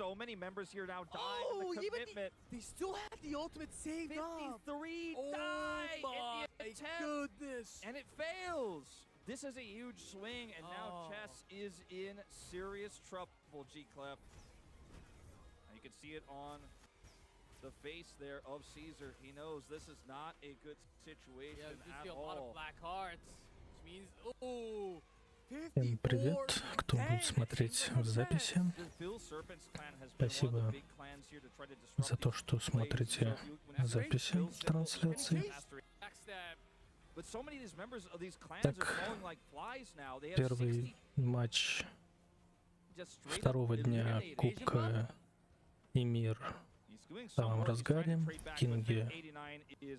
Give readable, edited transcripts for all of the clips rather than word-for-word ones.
so many members here now dying in the commitment. They still had the ultimate saved up. 53 Oh die my in the attempt. goodness. And it fails. This is a huge swing, and now Chess is in serious trouble, G-Clef. And you can see it on the face there of Caesar. He knows this is not a good situation at all. A lot of black hearts, which means, Всем привет, кто будет смотреть в записи. Спасибо за то, что смотрите записи трансляции. Так, первый матч второго дня Кубка Имир в самом разгаре. Кинги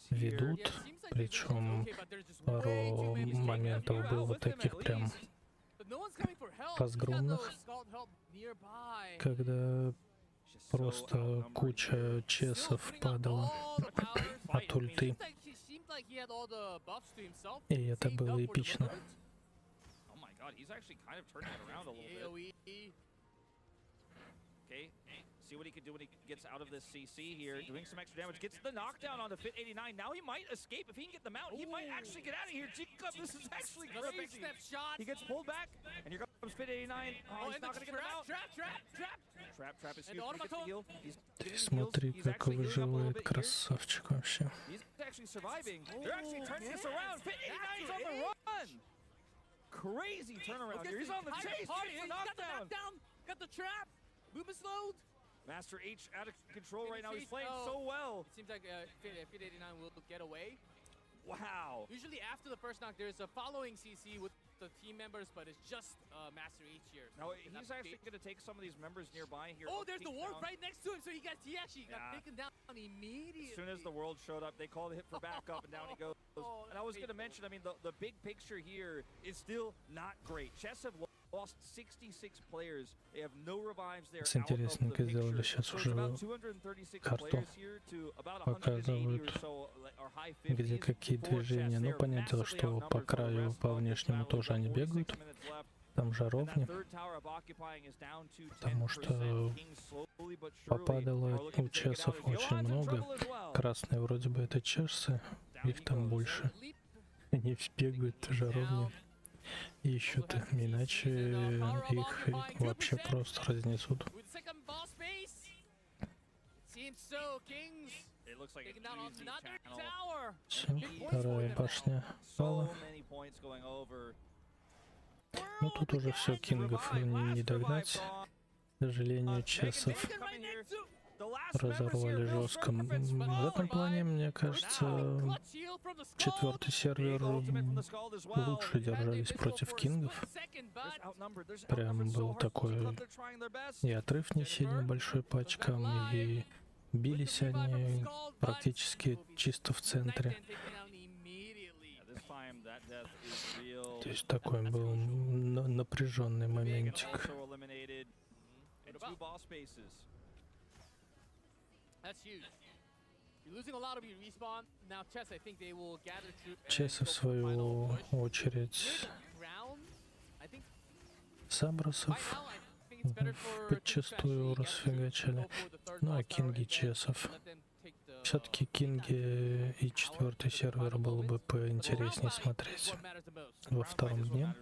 ведут, причем пару моментов было таких прям разгромных, когда просто куча чесов падала от ульты. И это было эпично. Okay, see what he can do when he gets out of this CC here. Doing some extra damage, gets the knockdown on the Fit 89. Now he might escape. If he can get the mount, he might actually get out of here. G-Club, this is actually crazy. He gets pulled back, and here comes Fit 89. Oh, he's not going to get the mount. Trap is huge. He gets the heal. Смотри, как выживает красавчик вообще. He's actually surviving. They're actually turning this around. Fit 89's on the run. Crazy turnaround here. He's on the chase. Gets the knockdown. Got the trap. Movement slowed. Master H out of control right now. He's playing so well. It seems like Fit 89 will get away. Wow. Usually after the first knock, there's a following CC with the team members, but it's just Master H here. Now he's actually going to take some of these members nearby here. Oh, there's the ward right next to him, so he actually got taken down immediately. As soon as the world showed up, they called a hit for backup, and down he goes. And I was going to mention, I mean, the big picture here is still not great. Chess have lost 66 players. They have no revives there. Интересно, как сделали сейчас уже карту. Показывают, где какие движения. Ну, понятное дело, что по краю, по внешнему тоже они бегают. Там же ровни. Потому что попадало у чесов очень много. Красные вроде бы это чешцы. Их там больше. Они бегают жаровни. Ищут, иначе их вообще просто разнесут. Все, вторая башня пала. Ну тут уже все, кингов не догнать. К сожалению, чесов разорвали жестко. В этом плане, мне кажется, четвертый сервер лучше держались против кингов. Прям был такой и отрыв не сильно большой по очкам, и бились они практически чисто в центре. То есть такой был напряженный моментик. Чесы, в свою очередь, Сабросов подчастую расфигачили. Ну а кинги чесов. Все-таки кинги и четвертый сервер было бы поинтереснее смотреть во втором дне.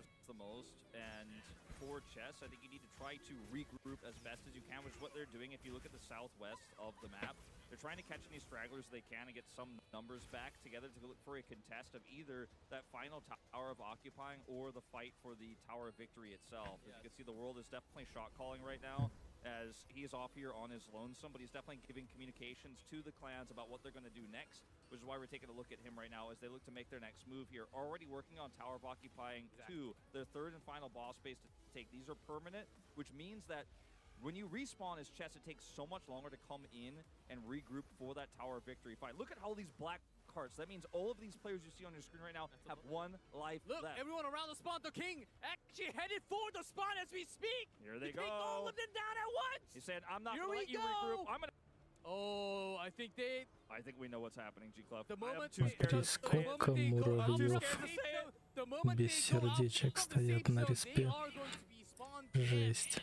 For Chess, I think you need to try to regroup as best as you can, which is what they're doing. If you look at the southwest of the map, they're trying to catch any stragglers they can and get some numbers back together to look for a contest of either that final Tower of Occupying or the fight for the Tower of Victory itself. As you can see, the world is definitely shot calling right now, as he's off here on his lonesome, but he's definitely giving communications to the clans about what they're going to do next, which is why we're taking a look at him right now as they look to make their next move here. Already working on Tower of Occupying 2, their third and final boss space to take. These are permanent, which means that when you respawn as Chess, it takes so much longer to come in and regroup for that Tower of Victory fight. Look at all these black cards. That means all of these players you see on your screen right now have one life left. Look, everyone around the spawn, the king actually headed for the spawn as we speak. Here they go. Take all of them down at once. He said, I'm not going to let you regroup. I'm going to... Oh, I think we know what's happening, G-Club. Смотри, сколько муравьев без сердечек стоят на респе. Жесть.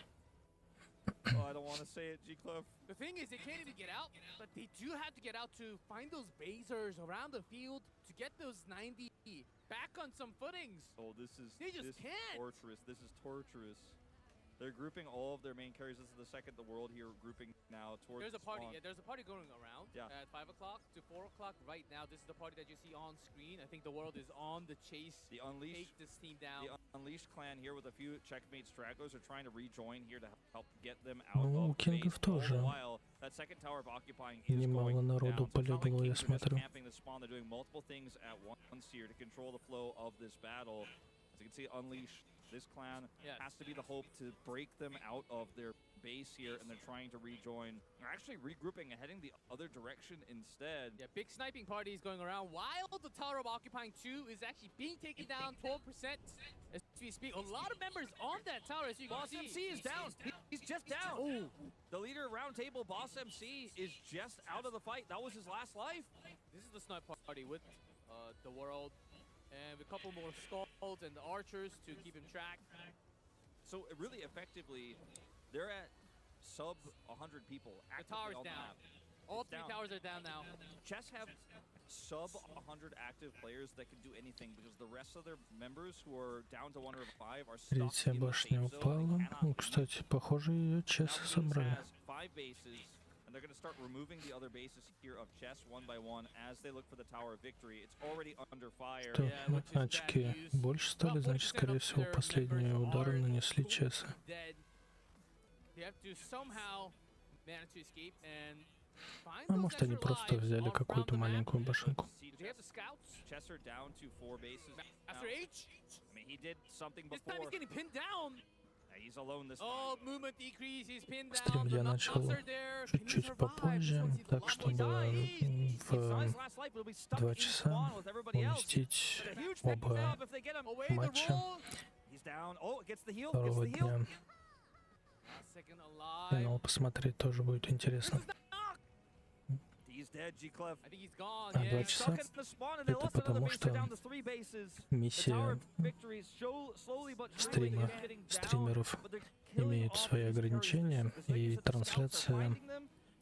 Oh, I don't want to say it, G-Clef. The thing is, they can't even get out, but they do have to get out to find those basers around the field to get those 90 back on some footings. Oh, this is can't. torturous. This is torturous. They're grouping all of their main carries. This is the second the world here grouping now towards There's a party. spawn. Yeah, there's a party going around at 5 o'clock to 4 o'clock right now. This is the party that you see on screen. I think the world is on the chase. The Unleashed, take this team down. The Unleashed clan here with a few checkmate stragglers are trying to rejoin here to help get them out Ну, у of base. Кингов тоже That second tower of occupying is немало going народу down. So it's not like полегло, я Kings are just смотрю. camping the spawn. They're doing multiple things at once here to control the flow of this battle. As you can see, Unleashed. This clan has to be the hope to break them out of their base here, and they're trying to rejoin. They're actually regrouping and heading the other direction instead. Yeah, big sniping party is going around while the Tower of Occupying 2 is actually being taken down 12% as we speak. A lot of members on that tower, as you can Boss see. MC is down. He's just down. Oh. The leader of round table, Boss MC, is just out of the fight. That was his last life. This is the snipe party with the world. And a couple more skulls and the archers to keep him track. So really effectively, they're at sub 100 people. The tower's down. All three towers are down now. Chess have sub 100 active players that can do anything because the rest of their members who are down to 1 or 5 are stuck Третья in the башня safe zone. упала. Ну, кстати, похоже, ее честно собрали. Has 5 bases. And they're going to start removing the other bases here of chess one by one as they look for the Tower of Victory. It's already under fire. Что, очки больше стали, значит, скорее всего, последние удары нанесли чесы. А может, они просто взяли какую-то маленькую башенку. Стрим я начал чуть-чуть попозже, так чтобы в 2 часа уместить оба матча второго дня. Финал посмотреть тоже будет интересно. А 2 часа — это потому, что миссия стримеров имеет свои ограничения, и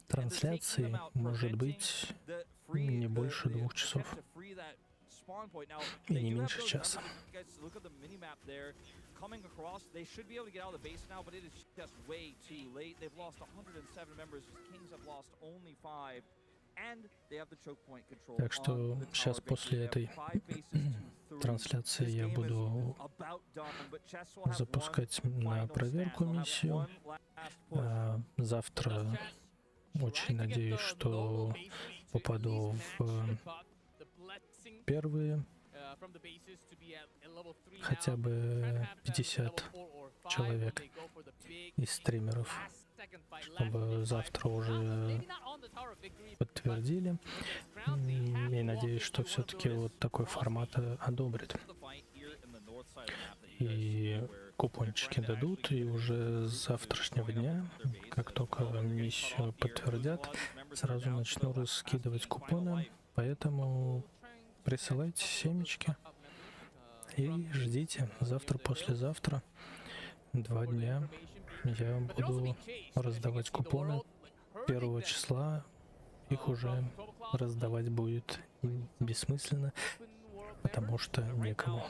трансляции может быть не больше 2 часов и не меньше часа. Coming across, they should be able to get out of the base now, but it is just way too late. They've lost 107 members. Kings have lost only 5, and they have the choke point control. Так что сейчас после этой трансляции я буду запускать на проверку миссию. Завтра очень надеюсь, что попаду в первые хотя бы 50 человек из стримеров, чтобы завтра уже подтвердили. И надеюсь, что все-таки вот такой формат одобрят. И купончики дадут, и уже с завтрашнего дня, как только миссию подтвердят, сразу начну раскидывать купоны, поэтому присылайте семечки и ждите. Завтра-послезавтра 2 дня я буду раздавать купоны. 1 числа их уже раздавать будет бессмысленно, потому что некому.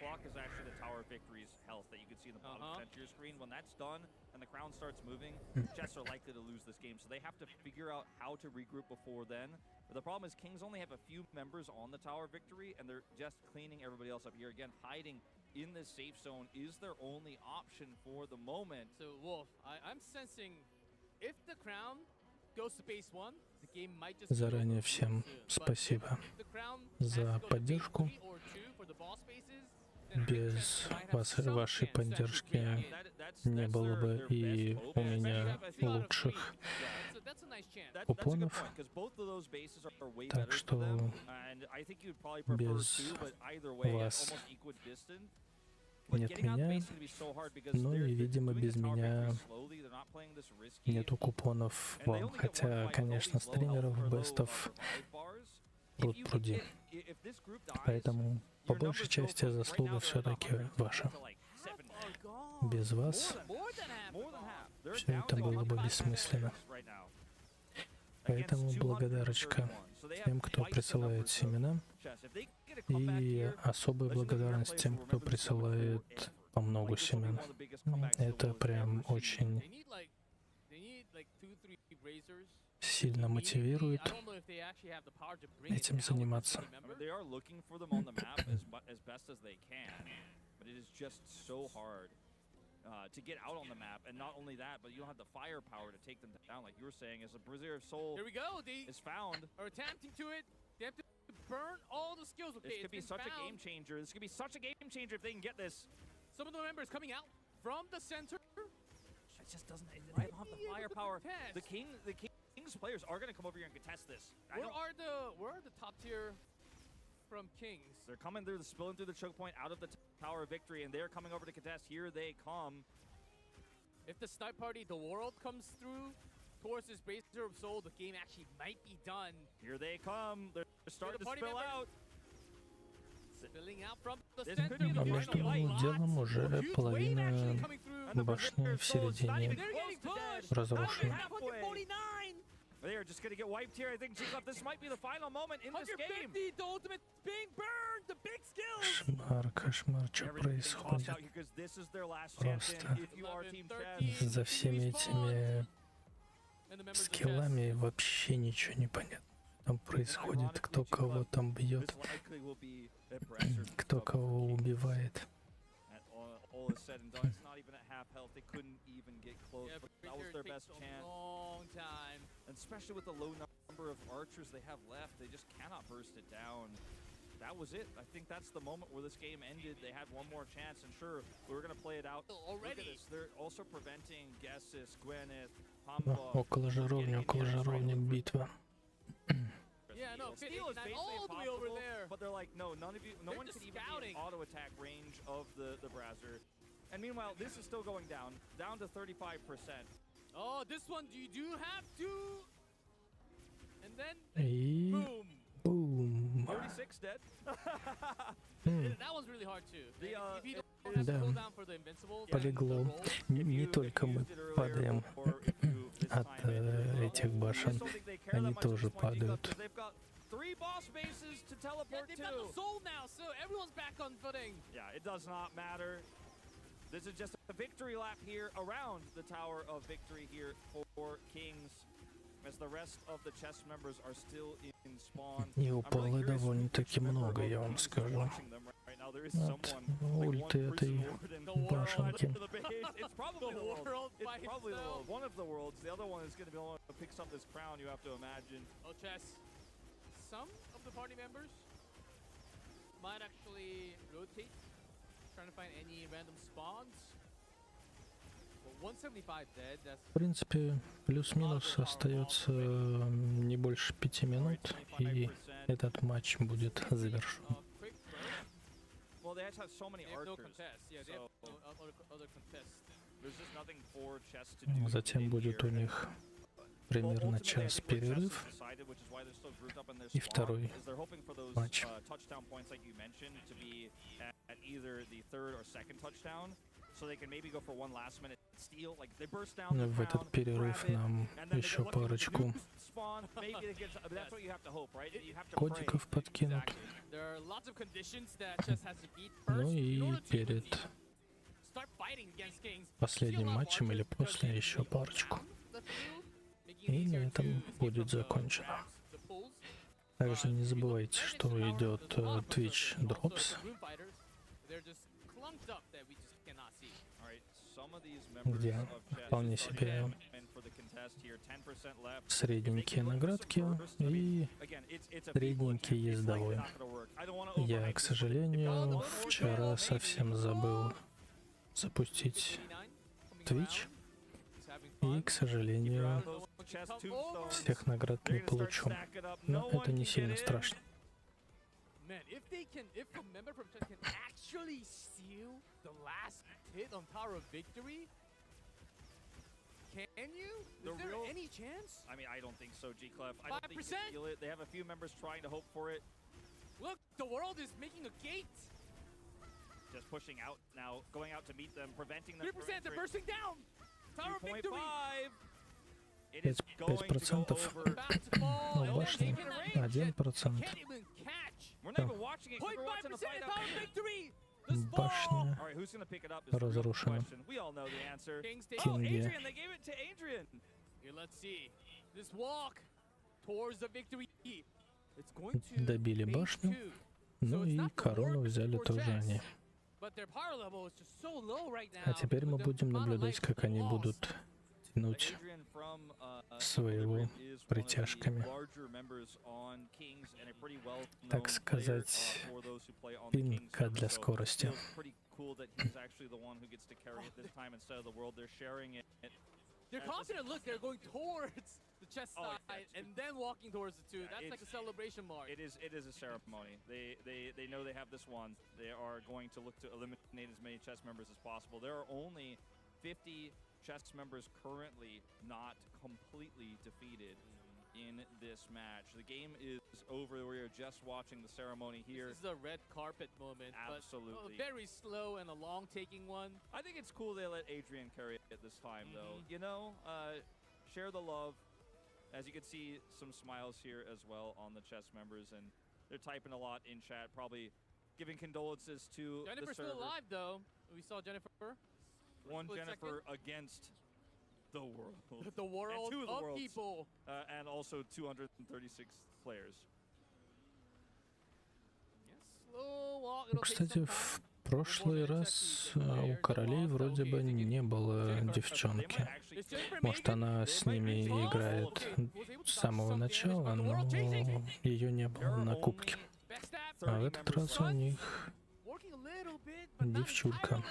Clock is actually the Tower of Victory's health that you can see in the bottom center of your screen. When that's done and the crown starts moving, Jets are likely to lose this game, so they have to figure out how to regroup before then. But the problem is Kings only have a few members on the Tower of Victory, and they're just cleaning everybody else up here. Again, hiding in this safe zone is their only option for the moment. So, Wolf, I'm sensing if the crown goes to base 1, the game might just Заранее всем спасибо за поддержку. Без вашей поддержки не было бы и у меня лучших купонов. Так что без вас нет меня, ну и, видимо, без меня нету купонов вам. Хотя, конечно, стримеров бестов пруд-пруди. Поэтому по большей части заслуга все-таки ваша. Без вас все это было бы бессмысленно. Поэтому благодарочка тем, кто присылает семена, и особая благодарность тем, кто присылает по много семен. Это прям очень сильно мотивирует этим заниматься. To get out on the map, and not only that, but you don't have the firepower to take them down, like you were saying. As a Brazier of Soul is found, are attempting to it. They have to burn all the skills. Okay, this could be such a game changer. This could be such a game changer if they can get this. Some of the members coming out from the center. It just doesn't. They don't have the firepower. The King's players are going to come over here and contest this. Where are the top tier from Kings? They're coming through, spilling through the choke point out of the Tower of Victory, and they're coming over to contest. Here they come. If the snipe party, the world comes through towards this Brazier of Soul, the game actually might be done. Here they come. They're starting to spill out. Spilling out from the center. А между делом уже половина башни в середине разрушена. They are just going to get wiped here. I think this might be the final moment in this game. The ultimate being burned. The big skills. Кошмар, кошмар, что происходит? Просто за всеми этими скиллами вообще ничего не понятно. Там происходит, кто кого там бьет, кто кого убивает. All is said and done. It's not even at half health. They couldn't even get close. But that was their best chance. Long time. And especially with the low number of archers they have left, they just cannot burst it down. That was it. I think that's the moment where this game ended. They had one more chance, and sure, we were going to play it out. Already. They're also preventing Gessis, Gwyneth, Hamza. Около жаровни битва. Yeah, no, Steal is basically all the way over there. But they're like, no, none of you, no one can even be in auto attack range of the Brazier. And meanwhile, this is still going down to 35%. Oh, this one you do have to. And then И boom. Boom. 36 dead. That one's really hard too. If you don't have to go down for the invincible, полегло. Не только мы падаем от этих башен, они тоже падают. Three boss bases to teleport they've got the soul now, so everyone's back on footing. Yeah, it does not matter. This is just a victory lap here around the Tower of Victory here for Kings, as the rest of the chess members are still in spawn. И упало довольно-таки много, я вам скажу. От ульты этой башенки. It's probably the world. It's probably the world. One of the worlds. The other one is going to be the one that picks up this crown, you have to imagine. Oh, chess. Some of the party members might actually rotate, trying to find any random spawns. But 175 dead, that's... В принципе, плюс-минус остается не больше 5 минут, и этот матч будет завершен. Well, they have so many archers. Yeah, they have other contests. There's just nothing for chess to do. Затем будет у них примерно час перерыв и второй матч. В этот перерыв нам еще парочку кодиков подкинут. Ну и перед последним матчем или после еще парочку. И на этом будет закончено. Также не забывайте, что идет Twitch Drops, где вполне себе средненькие наградки и средненький ездовой. Я, к сожалению, вчера совсем забыл запустить Twitch. И, к сожалению, всех наград не получу. Но это не сильно страшно. Can you? Is there any chance? I mean, I don't think so, G-Clef. I don't think you can feel it. They have a few members trying to hope for it. Look, the world is making a gate. just pushing out now, going out to meet them, preventing them. 3%, they're bursting down. Tower victory. 2.5. It is going to go 5%. over. Ну, башня 1%. We're not even watching it. We're watching the fight out. Башня All right, who's gonna pick it up? Is the real разрушена. question. We all know the answer. Oh, Кинги. Adrian! They gave it to Adrian. Here, let's see. This walk towards the victory. It's going to Добили башню. Ну и корону взяли тоже они. А теперь мы будем наблюдать, как они будут тянуть своего притяжками. Так сказать, пинка для скорости. They're confident. Look, they're going towards the chest side and then walking towards the two. That's like a celebration mark. It is a ceremony. They know they have this one. They are going to look to eliminate as many chess members as possible. There are only 50 chess members currently not completely defeated in this match. The game is over. We are just watching the ceremony here. This is a red carpet moment. Absolutely. But a very slow and a long taking one. I think it's cool they let Adrian carry it this time, though. You know, share the love. As you can see, some smiles here as well on the chess members, and they're typing a lot in chat, probably giving condolences to Jennifer's the server. still alive, though. We saw Jennifer. One Jennifer against the world. The world two of worlds, people. And also 236 players. Кстати, в прошлый раз у королей вроде бы не было девчонки. Может, она с ними играет с самого начала, но ее не было на кубке. А в этот раз у них девчулька.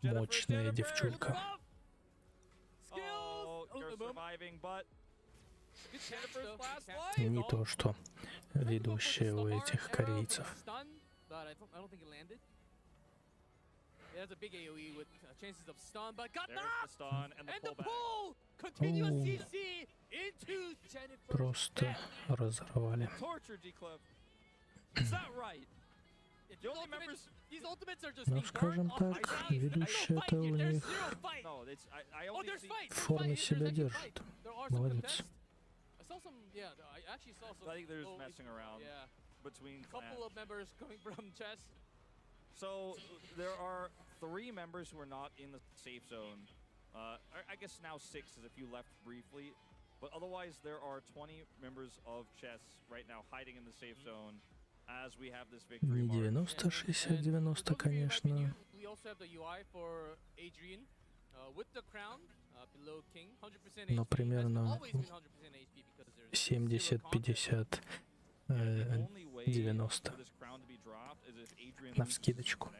Мощная девчулька. Не то, что ведущие у этих корейцев. Просто разорвали. Ну, скажем так, ведущие-то у них в форме себя держат. Молодец. So there are 3 members who are not in the safe zone. I guess now 6 as if you left briefly. But otherwise there are 20 members of chess right now hiding in the safe zone. Не 90, 60, 90, конечно. Но примерно 70, 50, 90. Навскидочку.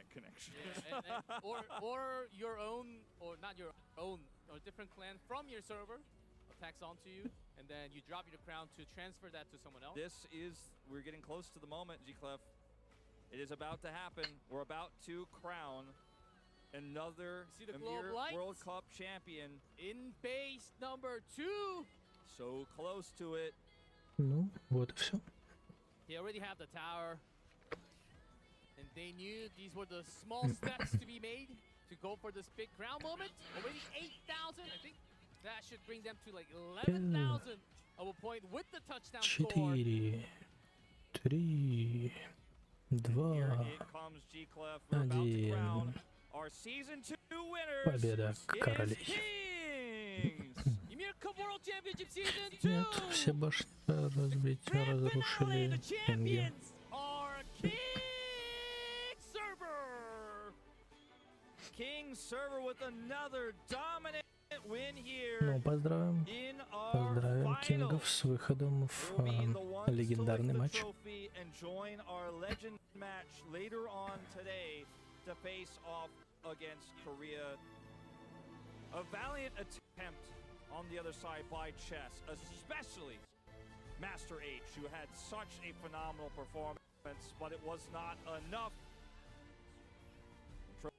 Tax onto you, and then you drop your crown to transfer that to someone else. We're getting close to the moment, G-Clef. It is about to happen. We're about to crown another Imir World Cup champion. In base number 2. So close to it. Ну, вот и все. They already have the tower, and they knew these were the small steps to be made to go for this big crown moment. Already 8,000, I think. That should bring them to like 11,000 of a point with the touchdown score. 4, 3, 2, 1. Победа королей. Нет, все башни разрушили кинги. King server with another dominant. Ну, поздравим Кингов с выходом в легендарный матч. A valiant attempt on the other side by chess, especially Master H, who had such a phenomenal performance, but it was not enough.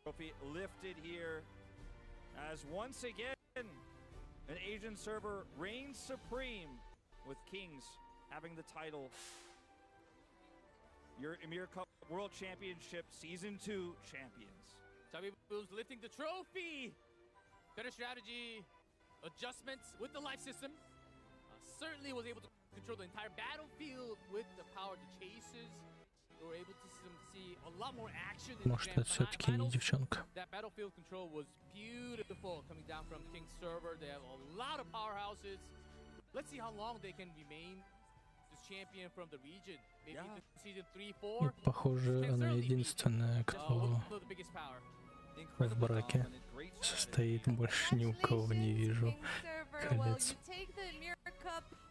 Trophy lifted here as once again an Asian server reigns supreme with Kings having the title. your Imir Cup World Championship Season 2 champions. Chubby Boom's lifting the trophy. Better strategy, adjustments with the life system. Certainly was able to control the entire battlefield with the power of the chases. We were able to see a lot more action in Может, это все-таки не девчонка. That battlefield control was beautiful coming down from King's server. They have a lot of powerhouses. Let's see how long they can remain this champion from the region. Maybe into season 3, 4. И, похоже, она единственная, кто в браке состоит. Больше ни у кого не вижу колец.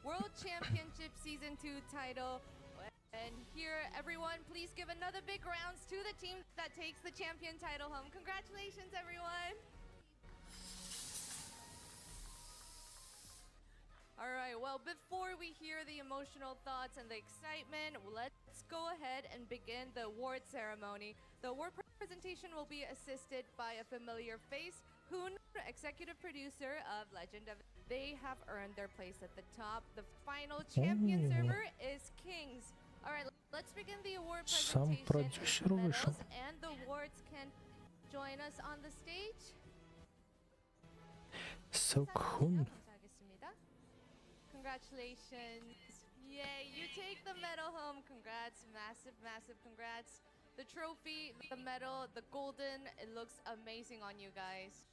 World Championship Season 2 title. And here, everyone, please give another big rounds to the team that takes the champion title home. Congratulations, everyone. All right, well, before we hear the emotional thoughts and the excitement, let's go ahead and begin the award ceremony. The award presentation will be assisted by a familiar face, Hoon, executive producer of Legend of... They have earned their place at the top. The final champion server is Kings. All right, let's begin the award presentation. Medals and the awards can join us on the stage. So cool. Congratulations. Yay, you take the medal home. Congrats, massive, massive congrats. The trophy, the medal, the golden, it looks amazing on you guys.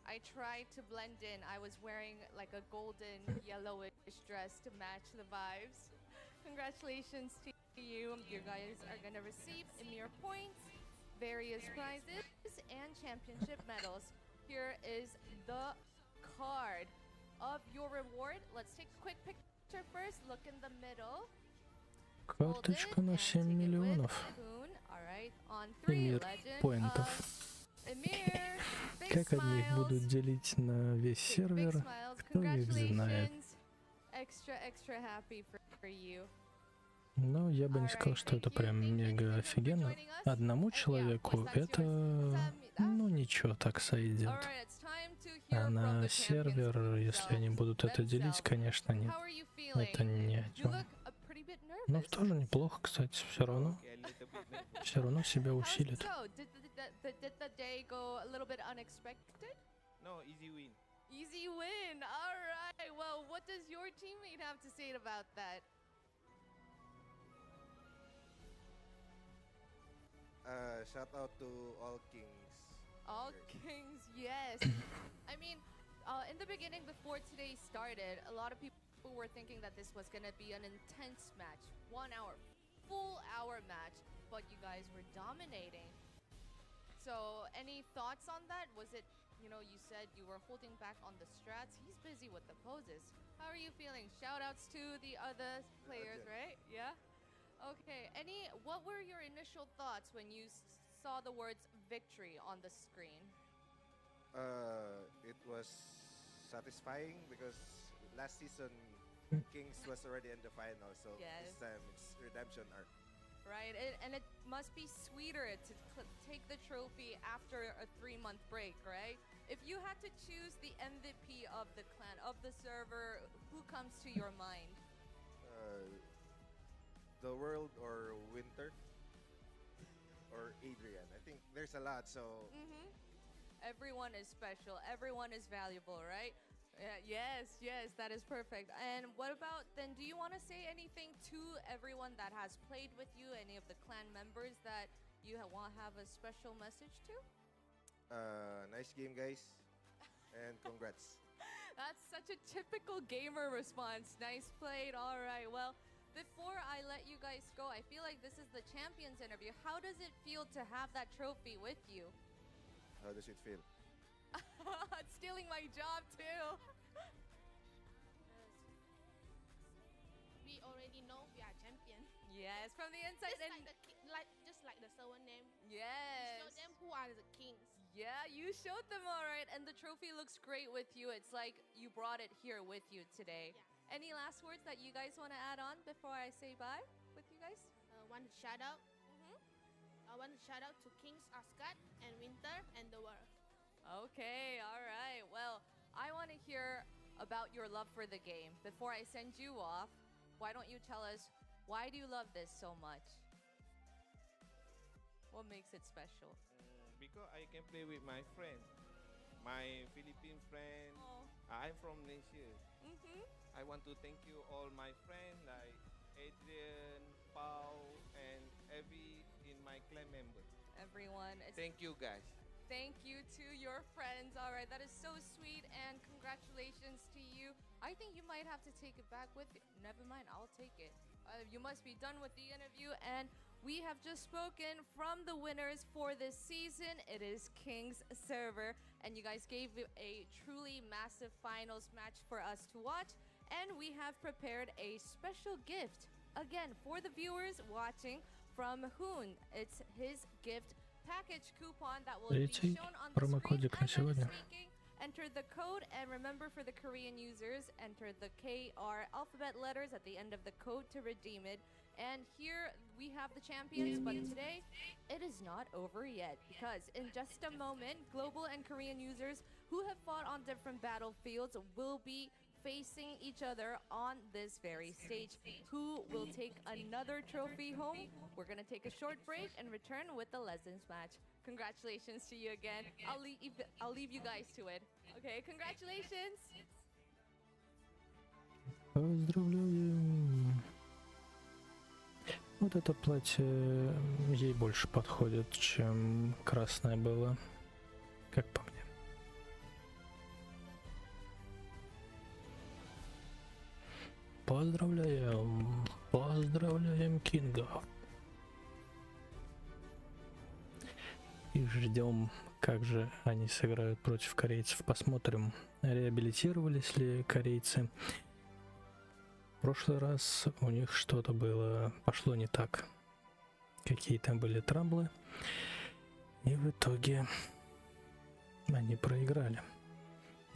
I tried to blend in. I was wearing like a golden yellowish dress to match the vibes. Congratulations to you. You guys are gonna receive Imir points, various prizes, and championship medals. Here is the card of your reward. Let's take a quick picture first. Look in the middle. Карточка на 7 миллионов. Имир поинтов. Как они их будут делить на весь сервер, кто их знает. Но я бы не сказал, что это прям мега офигенно. Одному человеку это, ну ничего, так сойдет. А на сервер, если они будут это делить, конечно, нет. Это ни о чем. Но тоже неплохо, кстати, все равно себя усилит. Easy win. All right. Well, what does your teammate have to say about that? Shout out to all kings. All kings, yes. I mean, in the beginning, before today started, a lot of people were thinking that this was gonna be an intense match, 1 hour, full hour match, but you guys were dominating. So, any thoughts on that? Was it, you know, you said you were holding back on the strats. He's busy with the poses. How are you feeling? Shout outs to the other players, right? Yeah? Okay, what were your initial thoughts when you saw the words victory on the screen? It was satisfying because last season Kings was already in the final, so this time it's redemption arc. Right, and it must be sweeter to take the trophy after a 3-month break, right? If you had to choose the MVP of the clan, of the server, who comes to your mind? The World or Winter or Adrian. I think there's a lot, so... Everyone is special. Everyone is valuable, right? Yes, that is perfect. And what about, then, do you want to say anything to everyone that has played with you, any of the clan members that you want to have a special message to? Nice game, guys. And congrats. That's such a typical gamer response. Nice played. All right, well, before I let you guys go, I feel like this is the champions interview. How does it feel to have that trophy with you? How does it feel? Stealing my job too. We already know we are champion. Yes, from the inside. Just like the server name. Yes. Show them who are the kings. Yeah, you showed them all right, and the trophy looks great with you. It's like you brought it here with you today. Yeah. Any last words that you guys want to add on before I say bye with you guys? One shout out. I want to shout out to Kings Asgard and Winter and the world. Okay, all right. Well, I want to hear about your love for the game. Before I send you off, why don't you tell us, why do you love this so much? What makes it special? Because I can play with my friend, my Philippine friend. Oh. I'm from Malaysia. Mm-hmm. I want to thank you all my friends like Adrian, Pau, and every in my clan member. Everyone. Thank you guys. Thank you to your friends. All right, that is so sweet, and congratulations to you. I think you might have to take it back with you. Never mind, I'll take it. You must be done with the interview, and we have just spoken from the winners for this season. It is King's server, and you guys gave a truly massive finals match for us to watch, and we have prepared a special gift, again, for the viewers watching from Hoon. It's his gift package coupon that will be shown on the screen as I'm speaking. Enter the code, and remember, for the Korean users, enter the KR alphabet letters at the end of the code to redeem it. And here we have the champions, but today it is not over yet, because in just a moment, global and Korean users who have fought on different battlefields will be facing each other on this very stage. Who will take another trophy home? We're gonna take a short break and return with the Legends match. Congratulations to you again. I'll leave you guys to it. Okay, congratulations. Поздравляем. Вот это платье ей больше подходит, чем красное было, как по мне. Поздравляем, поздравляем Кинга. И ждем, как же они сыграют против корейцев. Посмотрим, реабилитировались ли корейцы. В прошлый раз у них что-то пошло не так. Какие-то были траблы. И в итоге они проиграли.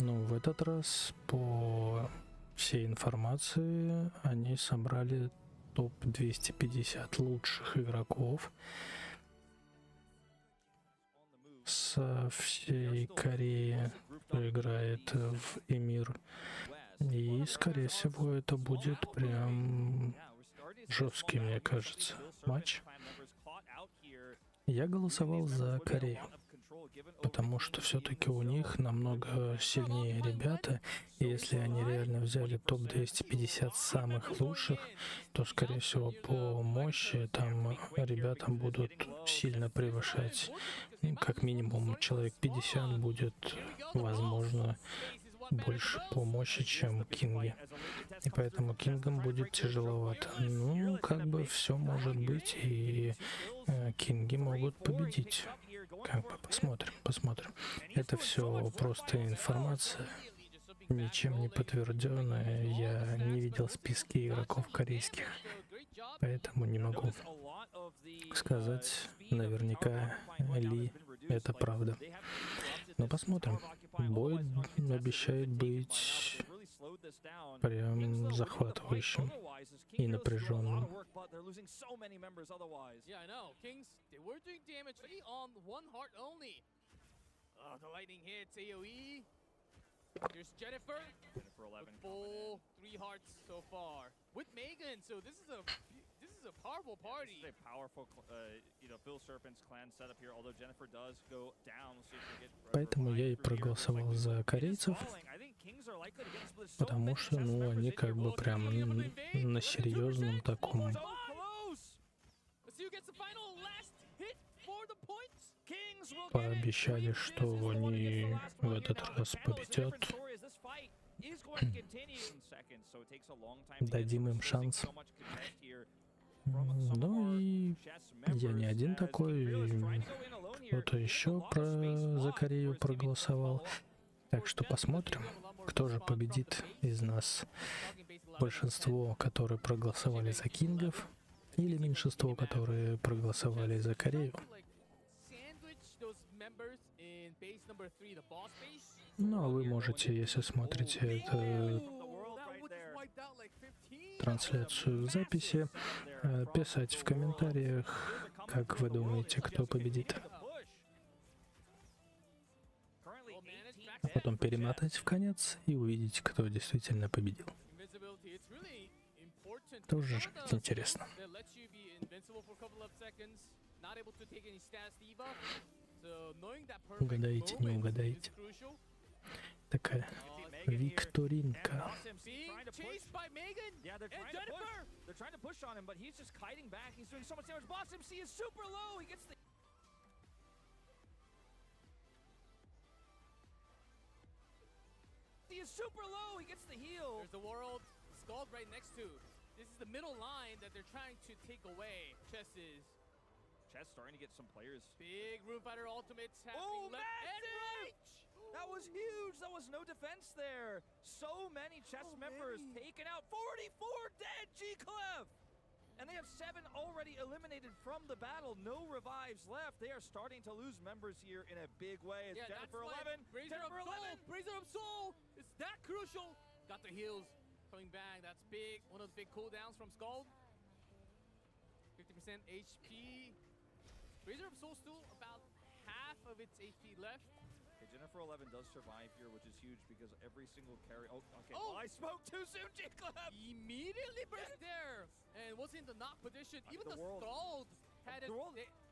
Но в этот раз по всей информации они собрали топ 250 лучших игроков со всей Кореи, кто играет в Имир. И, скорее всего, это будет прям жесткий, мне кажется, матч. Я голосовал за Корею, потому что все-таки у них намного сильнее ребята, и если они реально взяли топ-250 самых лучших, то, скорее всего, по мощи там ребята будут сильно превышать. Как минимум человек 50 будет, возможно, больше по мощи, чем Кинги. И поэтому Кингам будет тяжеловато. Ну, как бы все может быть, и Кинги могут победить. Как бы посмотрим. Это все просто информация, ничем не подтвержденная. Я не видел списки игроков корейских, поэтому не могу сказать наверняка ли это правда. Но посмотрим. Бой обещает быть прям захватывающим и напряженным. There's Jennifer with full 3 hearts so far. With Megan, so this is a powerful party. This is a powerful, Phil Serpent's clan setup here. Although Jennifer does go down, so you can get. Поэтому я и проголосовал за корейцев, потому что, они как бы прям на серьезном таком. Пообещали, что они в этот раз победят. Дадим им шанс. Ну и я не один такой, кто-то еще за Корею проголосовал. Так что посмотрим, кто же победит из нас. Большинство, которые проголосовали за Кингов, или меньшинство, которые проголосовали за Корею. Ну, а вы можете, если смотрите эту трансляцию в записи, писать в комментариях, как вы думаете, кто победит. А потом перемотать в конец и увидеть, кто действительно победил. Тоже интересно. not able to take any stats debuff. So knowing that perfect Угадайте, не moment угадайте. is crucial. Такая викторинка. Being chased by Megan Yeah, they're and trying to Jennifer. push. They're trying to push on him, but he's just kiting back. He's doing so much damage. Boss MC is super low. He gets the... He is super low. He gets the heal. There's the world Scald right next to. This is the middle line that they're trying to take away. Chess is. Chess starting to get some players. Big Room Fighter ultimates happening left and right. That was huge. That was no defense there. So many Chess members taken out. 44 dead, G-Clef. And they have 7 already eliminated from the battle. No revives left. They are starting to lose members here in a big way. It's Jennifer 11. Jennifer 11. Brazier of Soul. It's that crucial. Got the heals coming back. That's big. One of the big cooldowns from Scald. 50% HP. Brazier of Soul still about half of its HP left. Okay, Jennifer 11 does survive here, which is huge because every single carry... Oh, okay. Oh, I spoke too soon, G-Clef. Immediately burst there. And was in the knock position. Even the Scald had it.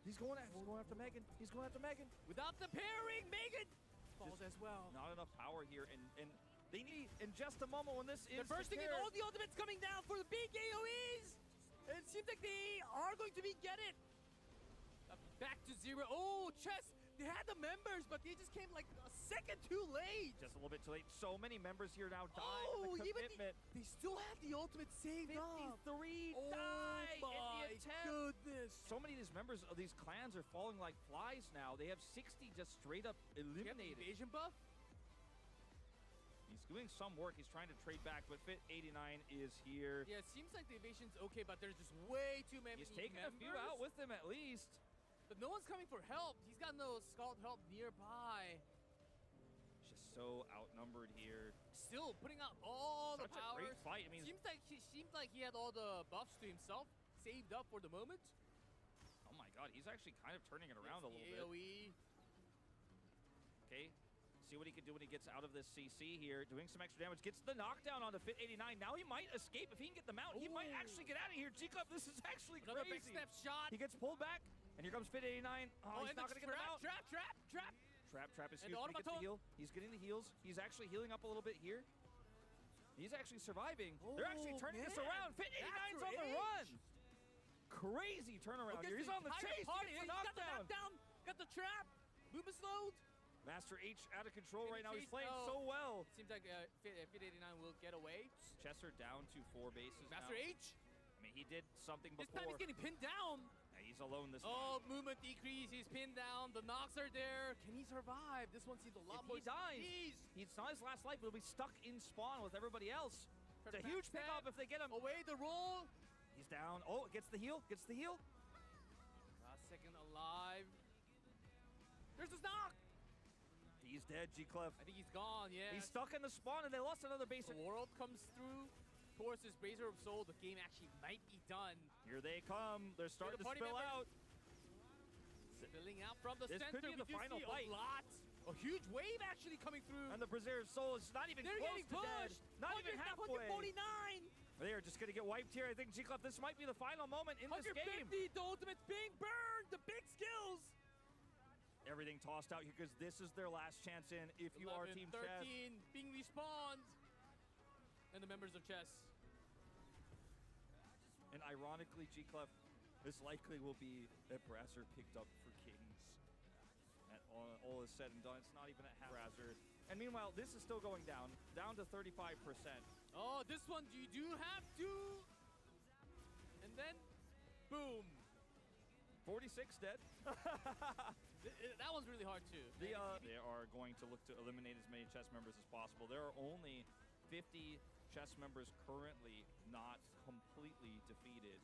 He's going after Megan. He's going after Megan. Without the pairing, Megan falls as well. Not enough power here, and they need, in just a moment when this is... They're bursting in, all the ultimates coming down for the big AoEs. And it seems like they are going to get it. Back to 0. Oh, Chess. They had the members, but they just came like a second too late. Just a little bit too late. So many members here now dying. Oh, the even commitment. they still have the ultimate saved up. 53 Oh die my in the attempt. goodness. So many of these members of these clans are falling like flies now. They have 60 just straight up eliminated. Evasion buff? He's doing some work. He's trying to trade back, but Fit 89 is here. Yeah, it seems like the evasion's okay, but there's just way too many He's taking a few out with him at least. But no one's coming for help. He's got no Scald help nearby. Just so outnumbered here. Still putting out all Such the power. a great fight. I mean, seems like he had all the buffs to himself saved up for the moment. Oh my god, he's actually kind of turning it around a little bit. AoE. Okay, see what he can do when he gets out of this CC here. Doing some extra damage, gets the knockdown onto Fit 89. Now he might escape. If he can get the mount, he might actually get out of here. G-Clef, this is actually Another crazy. big step shot. He gets pulled back, and here comes Fit 89. Oh, he's not going to get the mount. Trap Trap is huge. He gets the heal. He's getting the heals. He's actually healing up a little bit here. He's actually surviving. They're actually turning this around. Fit 89's on the run. Crazy turnaround here. He's on the chase. He's got the knockdown. Got the trap. Boom is slowed. Master H out of control right now. He's playing so well. Seems like Fit 89 will get away. Chesser down to 4 bases Master now. H. I mean, he did something before. This time he's getting pinned down. Yeah, he's alone this time. Oh, movement decrease. He's pinned down. The knocks are there. Can he survive? This one seems a lot more. If he dies, it's not his last life. He'll be stuck in spawn with everybody else. It's a huge pickoff if they get him. Away the roll. He's down. Oh, gets the heal. Gets the heal. Last second alive. There's his knock. He's dead, G-Clef. I think he's gone, yeah. He's stuck in the spawn, and they lost another base. The world comes through towards this Brazier of Soul. The game actually might be done. Here they come. They're starting to spill out. Spilling out from the center. This could be the final fight. A huge wave actually coming through. And the Brazier of Soul is not even close to dead. Not even halfway. 149. They are just going to get wiped here. I think, G-Clef, this might be the final moment in this game. 150, the ultimate's being burned. The big skills. Everything tossed out here because this is their last chance in if you are Team 13 Chess. being respawned. And the members of Chess. And ironically, G-Clef, this likely will be a Brasser picked up for Kings. And all is said and done, it's not even a half Brasser. And meanwhile, this is still going down to 35%. Oh, this one you do have to. And then, boom. 46 dead. That one's really hard too. They are going to look to eliminate as many Chess members as possible. There are only 50 Chess members currently not completely defeated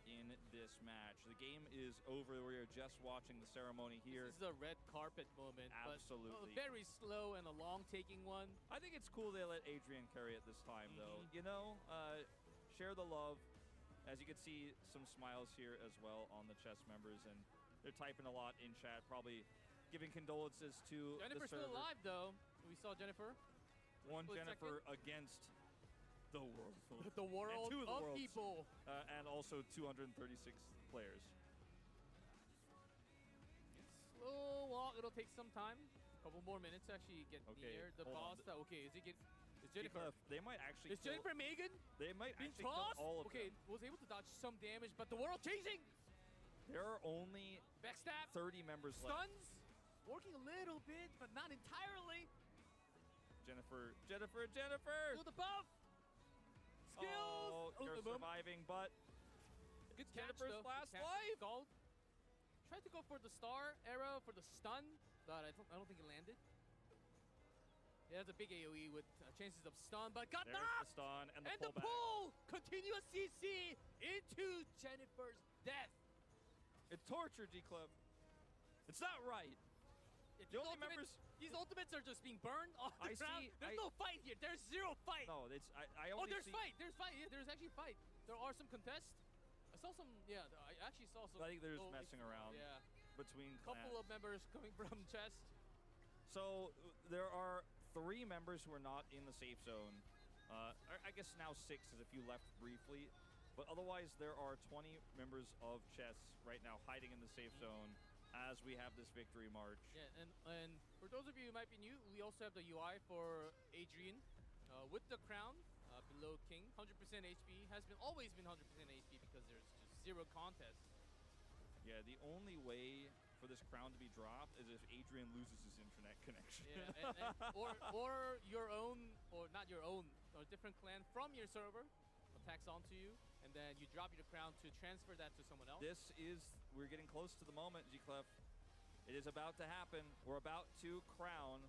in this match. The game is over. We are just watching the ceremony here. This is a red carpet moment. Absolutely. But very slow and a long-taking one. I think it's cool they let Adrian carry it this time, though. You know, share the love. As you can see, some smiles here as well on the Chess members, and they're typing a lot in chat, probably giving condolences to Jennifer's the server. still alive, though. We saw Jennifer. One Jennifer against the world. The world of people. And also 236 players. it'll take some time. A couple more minutes to actually get near the boss. Okay, is Jennifer? They might actually. Is Jennifer Megan? They might being actually kill tossed? all of Okay, them. was able to dodge some damage, but the world chasing. There are only Backstab. 30 members left. Stuns. Working a little bit, but not entirely. Jennifer. Feel the buff. Skills. Oh, you're surviving, but good Jennifer's catch, last life. Gold. Tried to go for the star arrow for the stun, but I don't think it landed. It has a big AoE with chances of stun, but got There's knocked. the stun and the the pullback. pull. Continuous CC into Jennifer's death. It's torture, G-Club. It's not right. The only members. These ultimates are just being burned off the ground. There's no fight here. There's zero fight. No, it's I only there's see. fight. There's fight. Yeah, there's actually fight. There are some contests. I saw some. Yeah, I actually saw some. I think they're just messing around. Yeah. Between couple of members coming from chest. So there are 3 members who are not in the safe zone. I guess now 6 as if you left briefly. But otherwise, there are 20 members of chess right now hiding in the safe zone as we have this victory march. Yeah, and for those of you who might be new, we also have the UI for Adrian with the crown below King. 100% HP has always been 100% HP because there's just zero contest. Yeah, the only way for this crown to be dropped is if Adrian loses his internet connection. Yeah, or your own, or not your own, or a different clan from your server attacks onto you, and then you drop your crown to transfer that to someone else. We're getting close to the moment, G-Clef. It is about to happen. We're about to crown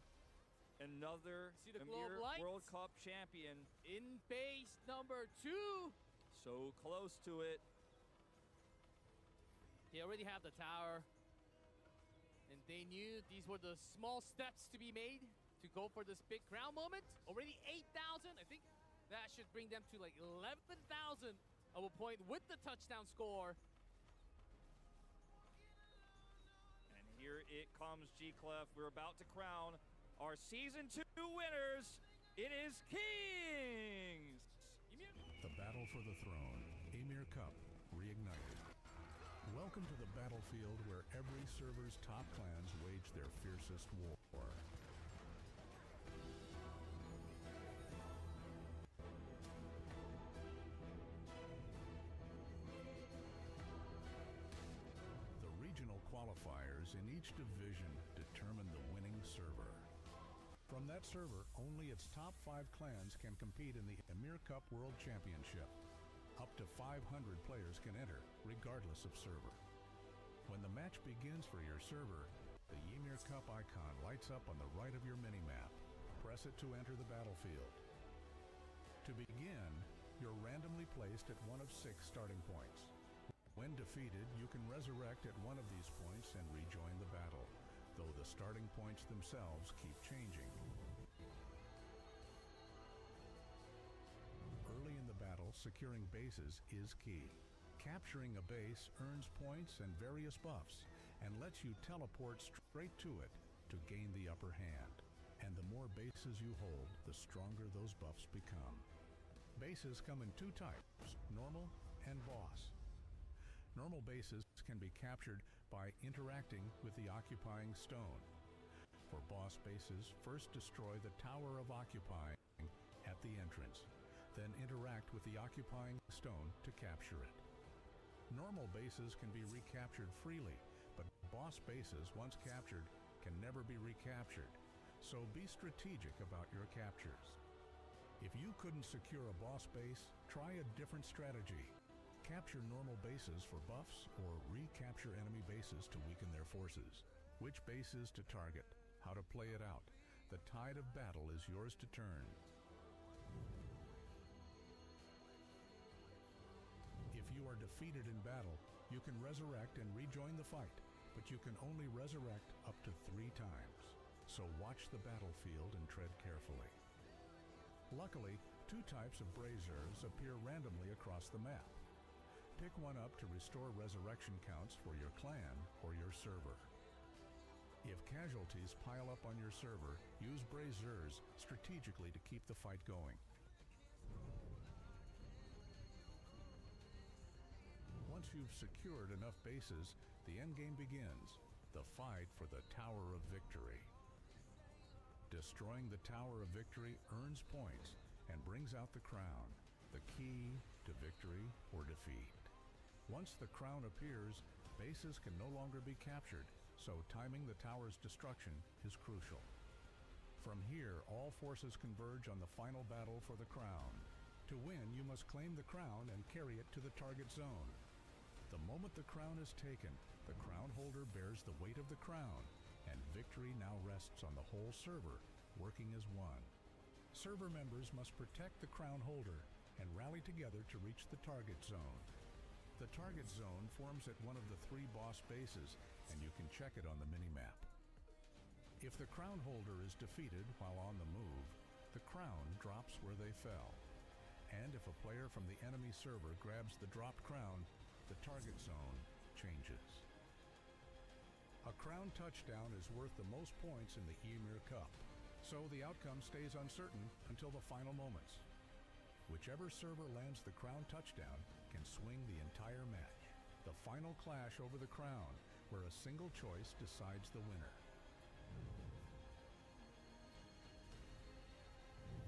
another Imir World Cup champion. In base number 2. So close to it. They already have the tower. And they knew these were the small steps to be made to go for this big crown moment. Already 8,000. I think that should bring them to like 11,000 of a point with the touchdown score. And here it comes, G-Clef. We're about to crown our Season 2 winners. It is Kings! The battle for the throne. Imir Cup reignited. Welcome to the battlefield where every server's top clans wage their fiercest war. The regional qualifiers in each division determine the winning server. From that server, only its top 5 clans can compete in the Imir Cup World Championship. Up to 500 players can enter, regardless of server. When the match begins for your server, the Ymir Cup icon lights up on the right of your minimap. Press it to enter the battlefield. To begin, you're randomly placed at one of 6 starting points. When defeated, you can resurrect at one of these points and rejoin the battle, though the starting points themselves keep changing. Early in the battle, securing bases is key. Capturing a base earns points and various buffs, and lets you teleport straight to it to gain the upper hand. And the more bases you hold, the stronger those buffs become. Bases come in 2 types, normal and boss. Normal bases can be captured by interacting with the occupying stone. For boss bases, first destroy the Tower of Occupying at the entrance, then interact with the occupying stone to capture it. Normal bases can be recaptured freely, but boss bases, once captured, can never be recaptured, so be strategic about your captures. If you couldn't secure a boss base, try a different strategy. Capture normal bases for buffs, or recapture enemy bases to weaken their forces. Which bases to target, how to play it out. The tide of battle is yours to turn. If you are defeated in battle, you can resurrect and rejoin the fight, but you can only resurrect up to 3 times. So watch the battlefield and tread carefully. Luckily, 2 types of braziers appear randomly across the map. Pick one up to restore resurrection counts for your clan or your server. If casualties pile up on your server, use braziers strategically to keep the fight going. Once you've secured enough bases, the endgame begins. the fight for the Tower of Victory. Destroying the Tower of Victory earns points and brings out the crown, the key to victory or defeat. Once the crown appears, bases can no longer be captured, so timing the tower's destruction is crucial. From here, all forces converge on the final battle for the crown. To win, you must claim the crown and carry it to the target zone. The moment the crown is taken, the crown holder bears the weight of the crown, and victory now rests on the whole server, working as one. Server members must protect the crown holder and rally together to reach the target zone. The target zone forms at one of the 3 boss bases, and you can check it on the minimap. If the crown holder is defeated while on the move, the crown drops where they fell. And if a player from the enemy server grabs the dropped crown, the target zone changes. A crown touchdown is worth the most points in the Imir Cup, so the outcome stays uncertain until the final moments. Whichever server lands the crown touchdown can swing the entire match. The final clash over the crown, where a single choice decides the winner.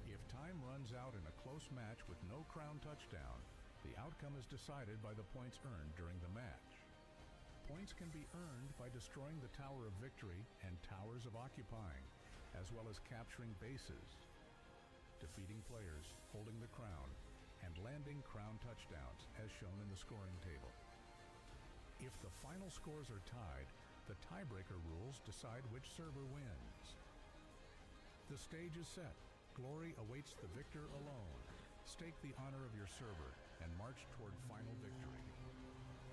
If time runs out in a close match with no crown touchdown, the outcome is decided by the points earned during the match. Points can be earned by destroying the Tower of Victory and Towers of Occupying, as well as capturing bases, defeating players, holding the crown, and landing crown touchdowns, as shown in the scoring table. If the final scores are tied, the tiebreaker rules decide which server wins. The stage is set. Glory awaits the victor alone. Stake the honor of your server and march toward final victory.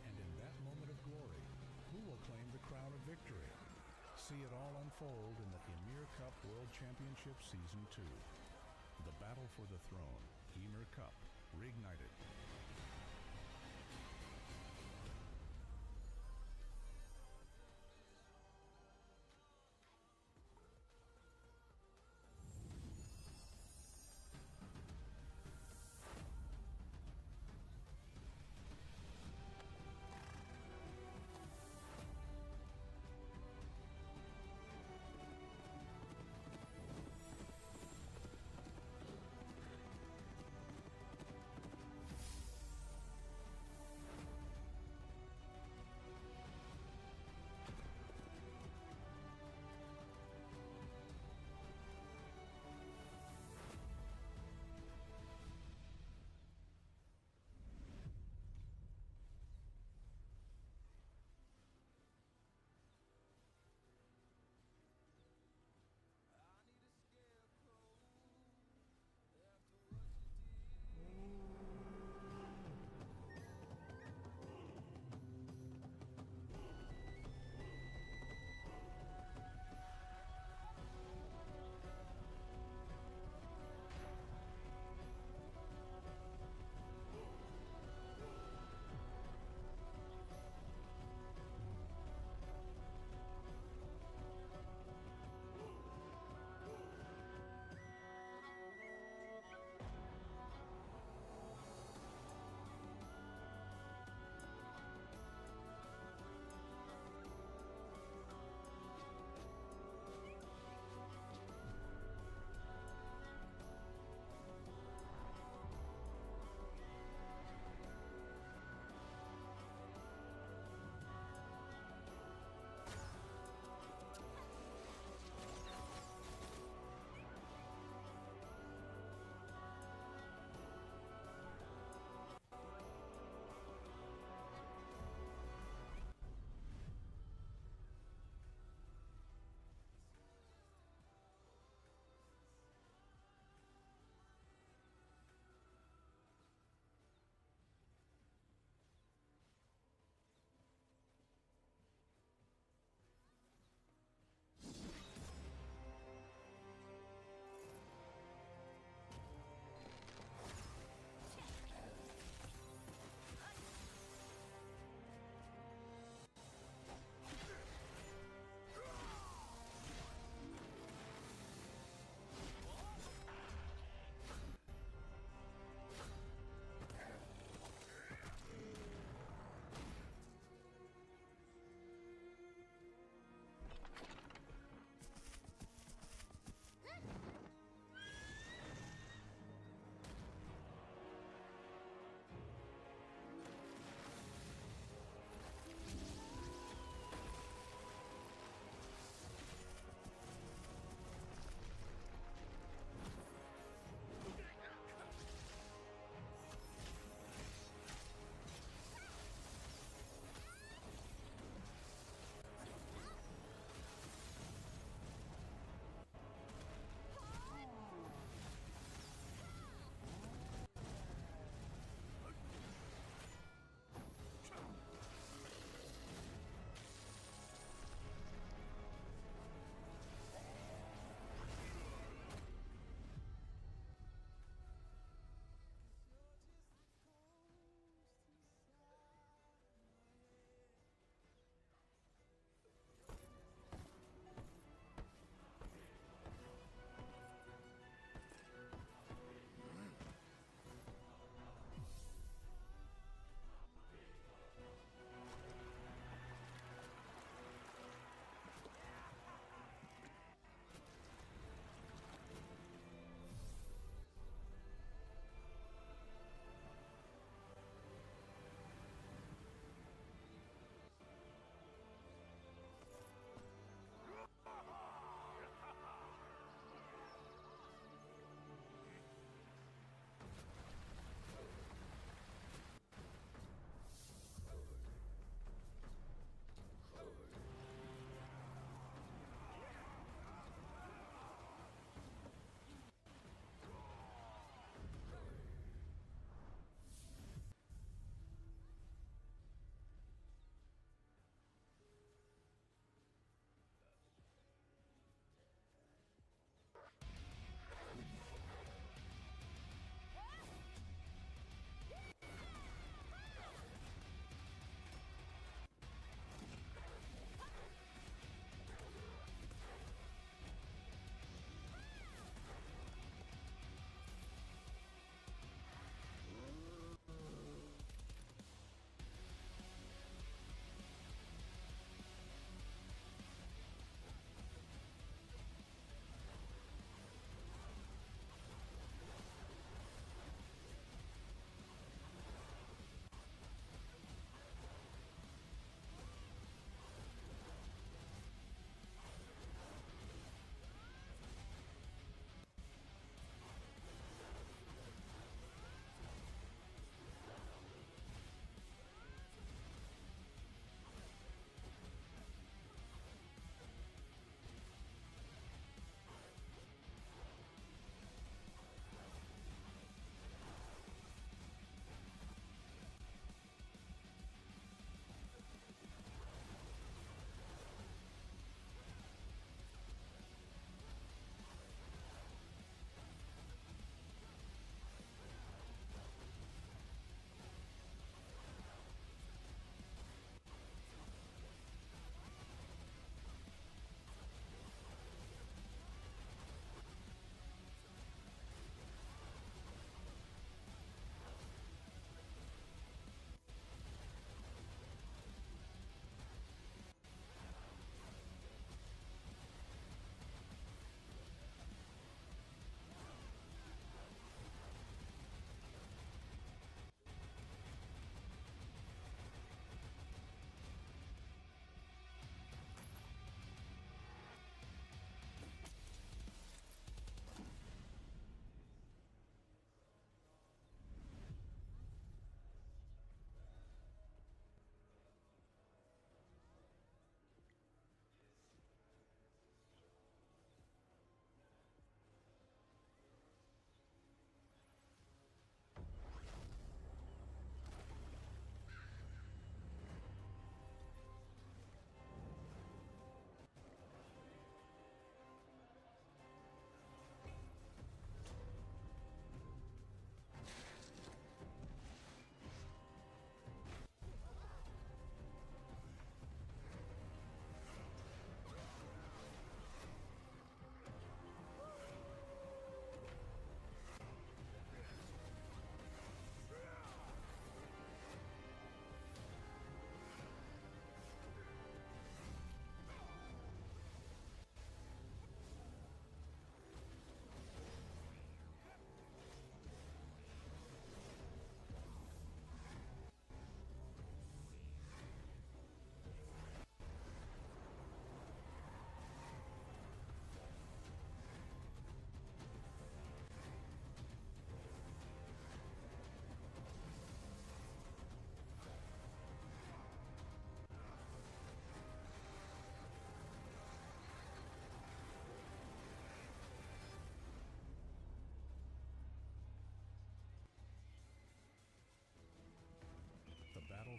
And in that moment of glory, who will claim the crown of victory? See it all unfold in the Imir Cup World Championship Season 2. The battle for the throne, Imir Cup, reignited.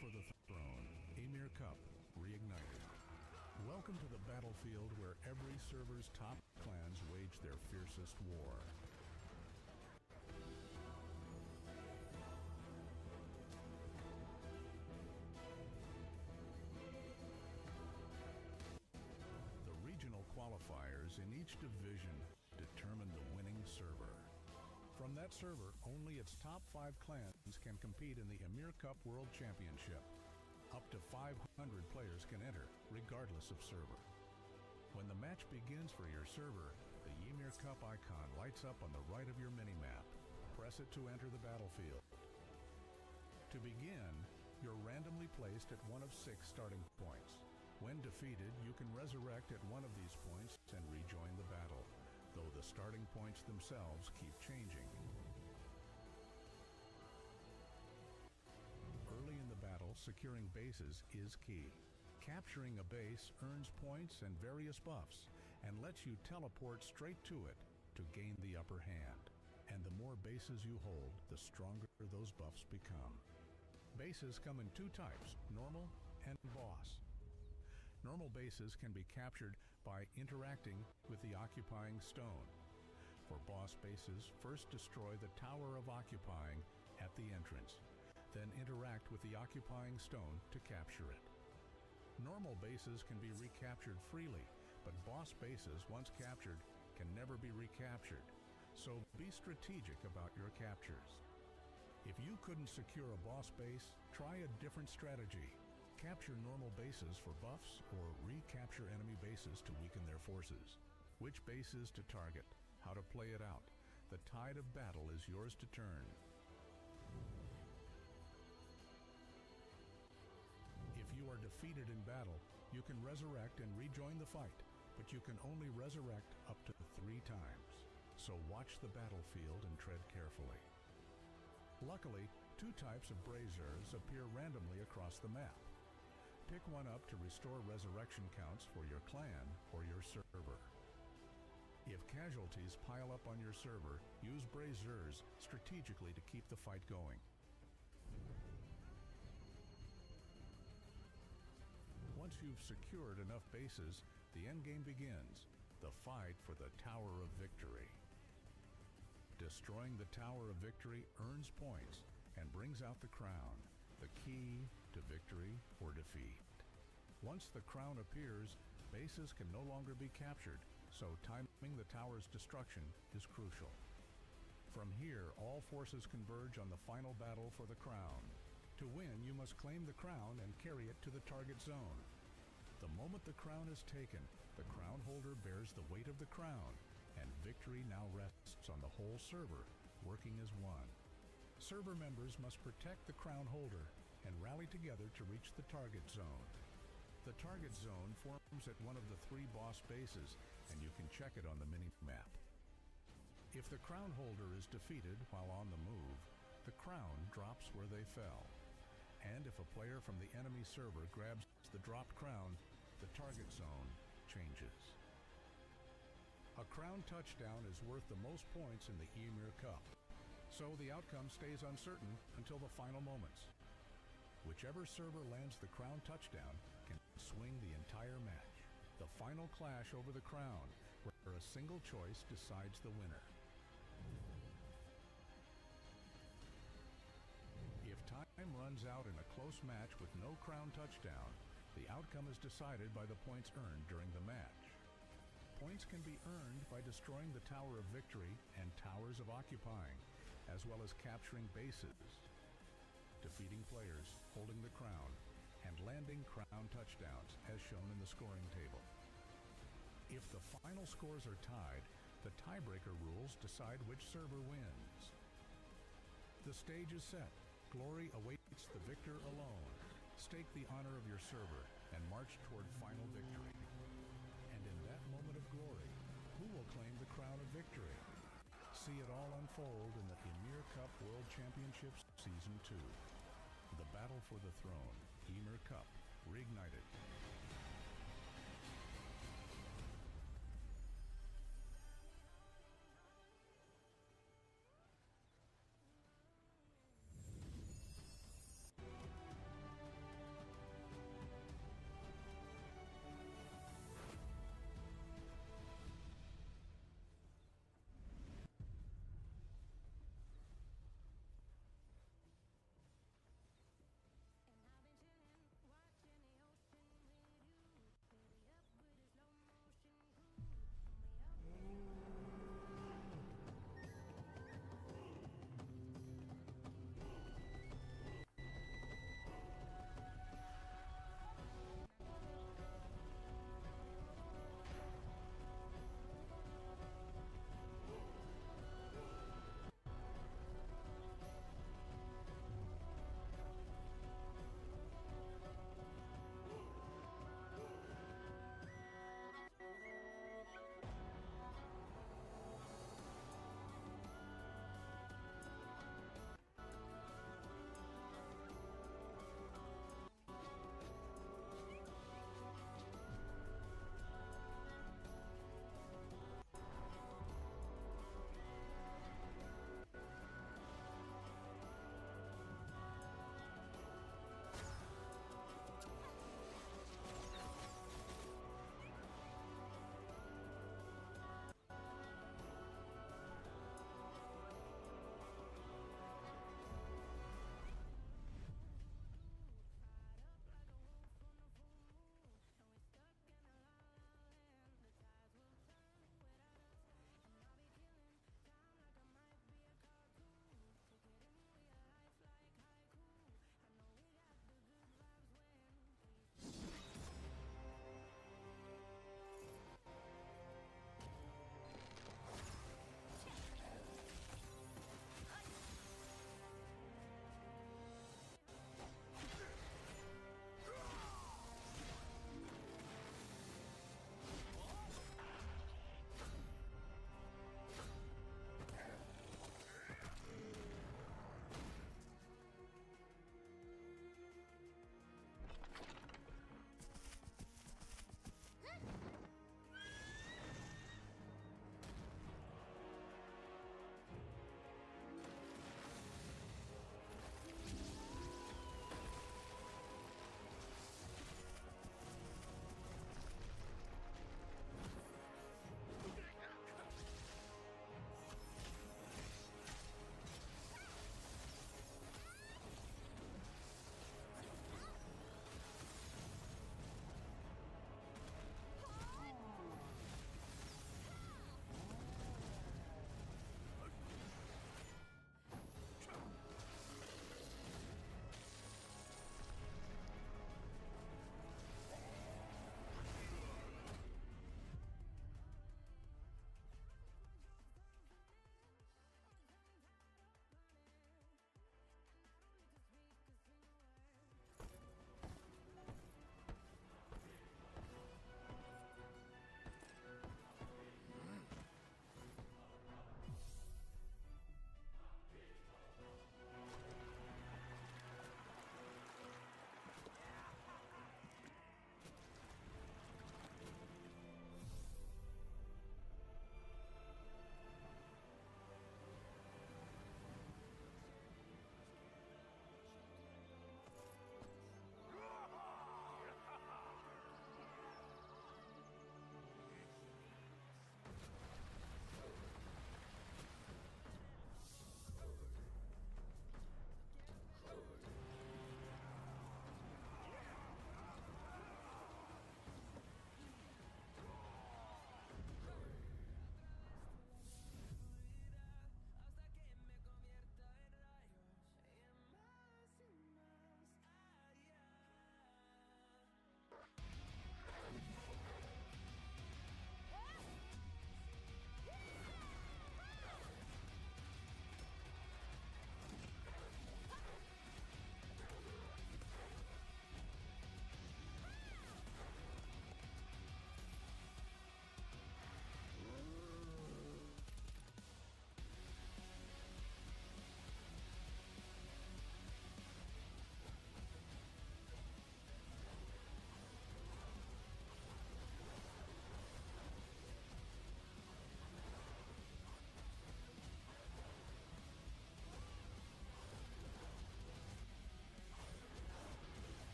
for the throne, Imir Cup, reignited. Welcome to the battlefield where every server's top clans wage their fiercest war. The regional qualifiers in each division determine the winning server. From that server, only its top 5 clans can compete in the Imir Cup World Championship. Up to 500 players can enter, regardless of server. When the match begins for your server, the Ymir Cup icon lights up on the right of your minimap. Press it to enter the battlefield. To begin, you're randomly placed at one of 6 starting points. When defeated, you can resurrect at one of these points and rejoin the battle, though the starting points themselves keep changing. Early in the battle, securing bases is key. Capturing a base earns points and various buffs, and lets you teleport straight to it to gain the upper hand. And the more bases you hold, the stronger those buffs become. Bases come in 2 types, normal and boss. Normal bases can be captured by interacting with the occupying stone. For boss bases, first destroy the Tower of Occupying at the entrance, then interact with the occupying stone to capture it. Normal bases can be recaptured freely, but boss bases, once captured, can never be recaptured, so be strategic about your captures. If you couldn't secure a boss base, try a different strategy. Capture normal bases for buffs, or recapture enemy bases to weaken their forces. Which bases to target, how to play it out. The tide of battle is yours to turn. If you are defeated in battle, you can resurrect and rejoin the fight, but you can only resurrect up to 3 times. So watch the battlefield and tread carefully. Luckily, 2 types of braziers appear randomly across the map. Pick one up to restore resurrection counts for your clan or your server. If casualties pile up on your server, use braziers strategically to keep the fight going. Once you've secured enough bases, the endgame begins, the fight for the Tower of Victory. Destroying the Tower of Victory earns points and brings out the crown, the key to victory or defeat. Once the crown appears, bases can no longer be captured, so timing the tower's destruction is crucial. From here, all forces converge on the final battle for the crown. To win, you must claim the crown and carry it to the target zone. The moment the crown is taken, the crown holder bears the weight of the crown, and victory now rests on the whole server, working as one. Server members must protect the crown holder and rally together to reach the target zone. The target zone forms at one of the 3 boss bases, and you can check it on the mini-map. If the crown holder is defeated while on the move, the crown drops where they fell. And if a player from the enemy server grabs the dropped crown, the target zone changes. A crown touchdown is worth the most points in the Ymir Cup, so the outcome stays uncertain until the final moments. Whichever server lands the crown touchdown can swing the entire match. The final clash over the crown, where a single choice decides the winner. If time runs out in a close match with no crown touchdown, the outcome is decided by the points earned during the match. Points can be earned by destroying the Tower of Victory and Towers of Occupying, as well as capturing bases, defeating players, holding the crown, and landing crown touchdowns, as shown in the scoring table. If the final scores are tied, the tiebreaker rules decide which server wins. The stage is set. Glory awaits the victor alone. Stake the honor of your server and march toward final victory. And in that moment of glory, who will claim the crown of victory? See it all unfold in the Imir Cup World Championships Season 2. The battle for the throne, Imir Cup, reignited.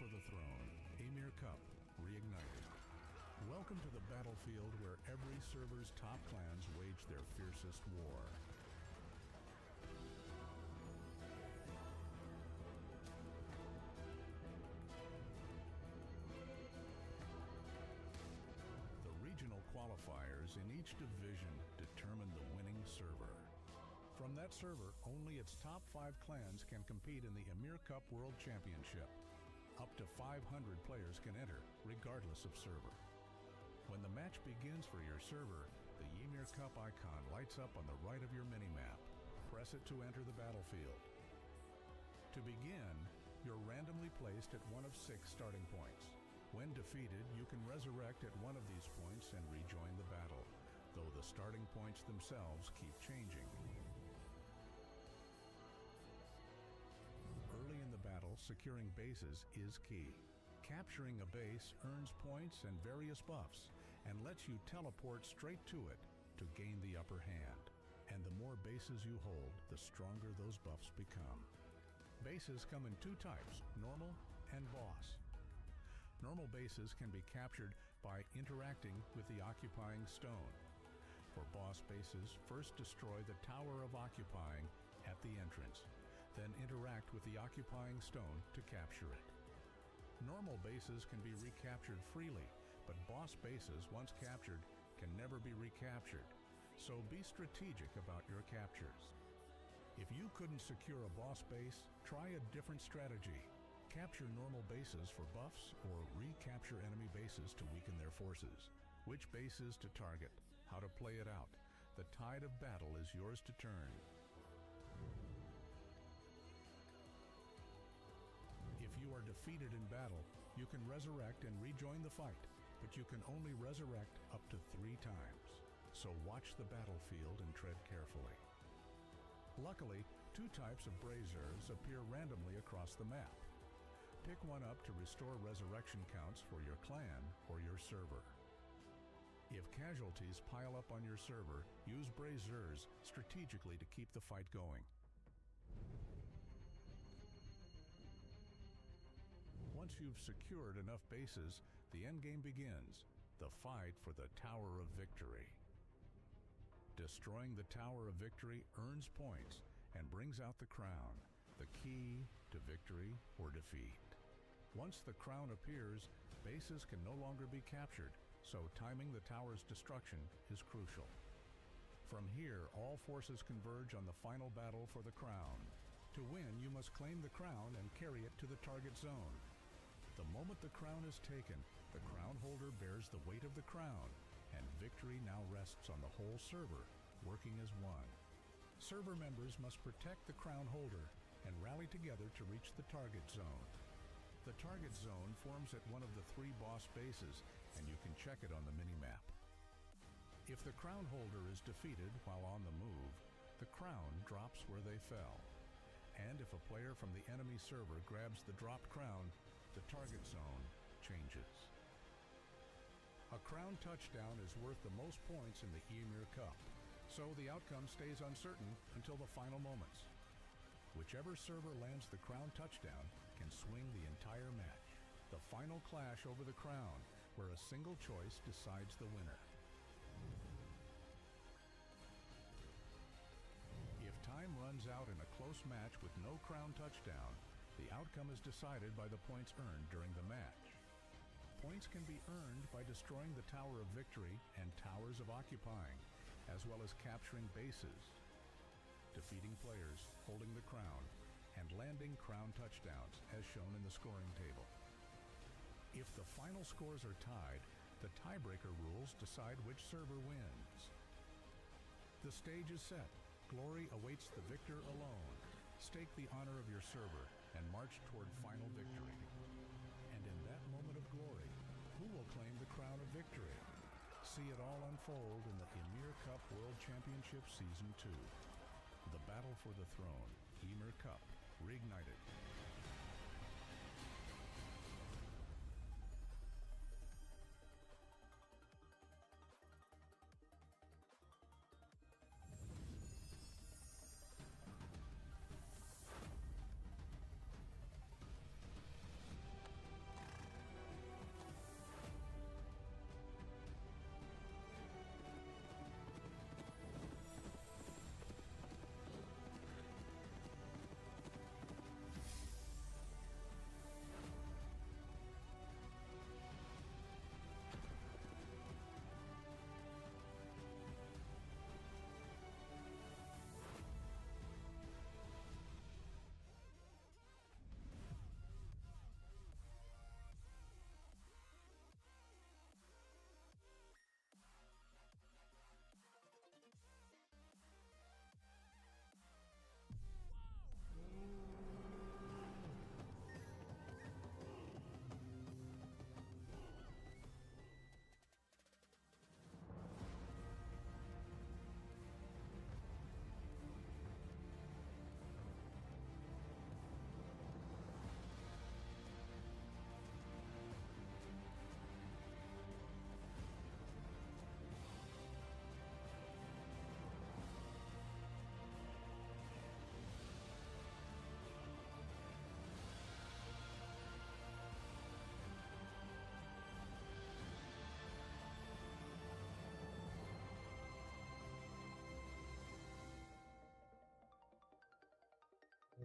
for the throne, Imir Cup, reignited. Welcome to the battlefield where every server's top clans wage their fiercest war. The regional qualifiers in each division determine the winning server. From that server, only its top 5 clans can compete in the Imir Cup World Championship. Up to 500 players can enter, regardless of server. When the match begins for your server, the Imir Cup icon lights up on the right of your minimap. Press it to enter the battlefield. To begin, you're randomly placed at one of 6 starting points. When defeated, you can resurrect at one of these points and rejoin the battle, though the starting points themselves keep changing. Early in the battle, securing bases is key. Capturing a base earns points and various buffs, and lets you teleport straight to it to gain the upper hand. And the more bases you hold, the stronger those buffs become. Bases come in 2 types, normal and boss. Normal bases can be captured by interacting with the occupying stone. For boss bases, first destroy the Tower of Occupying at the entrance, then interact with the occupying stone to capture it. Normal bases can be recaptured freely, but boss bases, once captured, can never be recaptured, so be strategic about your captures. If you couldn't secure a boss base, try a different strategy. Capture normal bases for buffs or recapture enemy bases to weaken their forces. Which bases to target, how to play it out. The tide of battle is yours to turn. If you are defeated in battle, you can resurrect and rejoin the fight, but you can only resurrect up to 3 times. So watch the battlefield and tread carefully. Luckily, 2 types of braziers appear randomly across the map. Pick one up to restore resurrection counts for your clan or your server. If casualties pile up on your server, use braziers strategically to keep the fight going. Once you've secured enough bases, the endgame begins, the fight for the Tower of Victory. Destroying the Tower of Victory earns points and brings out the crown, the key to victory or defeat. Once the crown appears, bases can no longer be captured, so timing the tower's destruction is crucial. From here, all forces converge on the final battle for the crown. To win, you must claim the crown and carry it to the target zone. The moment the crown is taken, the crown holder bears the weight of the crown, and victory now rests on the whole server, working as one. Server members must protect the crown holder and rally together to reach the target zone. The target zone forms at one of the 3 boss bases, and you can check it on the minimap. If the crown holder is defeated while on the move, the crown drops where they fell. And if a player from the enemy server grabs the dropped crown, the target zone changes. A crown touchdown is worth the most points in the Imir Cup, so the outcome stays uncertain until the final moments. Whichever server lands the crown touchdown can swing the entire match. The final clash over the crown, where a single choice decides the winner. If time runs out in a close match with no crown touchdown, the outcome is decided by the points earned during the match. Points can be earned by destroying the Tower of Victory and Towers of Occupying, as well as capturing bases, defeating players, holding the crown, and landing crown touchdowns, as shown in the scoring table. If the final scores are tied, the tiebreaker rules decide which server wins. The stage is set. Glory awaits the victor alone. Stake the honor of your server and march toward final victory. And in that moment of glory, who will claim the crown of victory? See it all unfold in the Imir Cup World Championship Season 2. The battle for the throne, Imir Cup, reignited.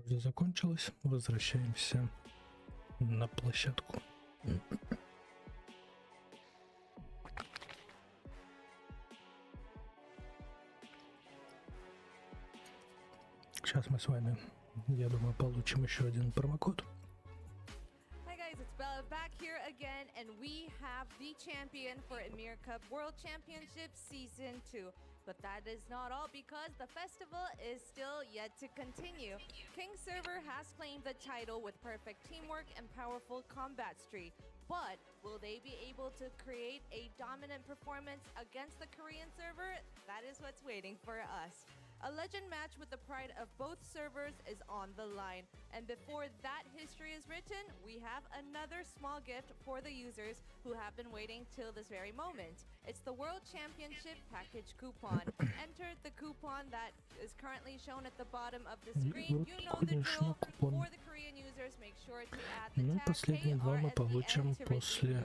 Уже закончилось. Возвращаемся на площадку. Сейчас мы с вами, я думаю, получим еще один промокод. Hi guys, it's Bella back here again, and we have the champion for Imir Cup World Championship Season 2. But that is not all, because the festival is still yet to continue. King Server has claimed the title with perfect teamwork and powerful combat streak. But will they be able to create a dominant performance against the Korean server? That is what's waiting for us. A legend match with the pride of both servers is on the line. And before that history is written, we have another small gift for the users who have been waiting till this very moment. It's the World Championship Package coupon. Enter the coupon that is currently shown at the bottom of the screen. You know the drill. For the Korean users, make sure to add the tag Последние два мы получим KR после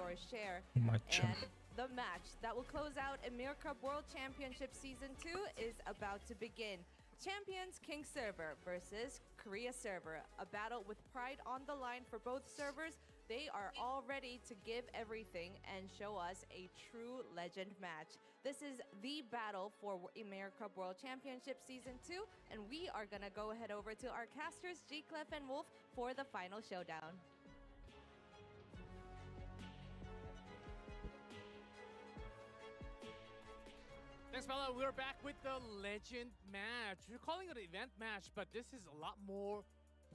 матча. The match that will close out Imir Cup World Championship Season 2 is about to begin. Champions King Server versus Korea Server. A battle with pride on the line for both servers. They are all ready to give everything and show us a true legend match. This is the battle for Imir Cup World Championship Season 2, and we are going to go head over to our casters, G-Clef and Wolf, for the final showdown. Thanks, Bella. We're back with the legend match. We're calling it an event match, but this is a lot more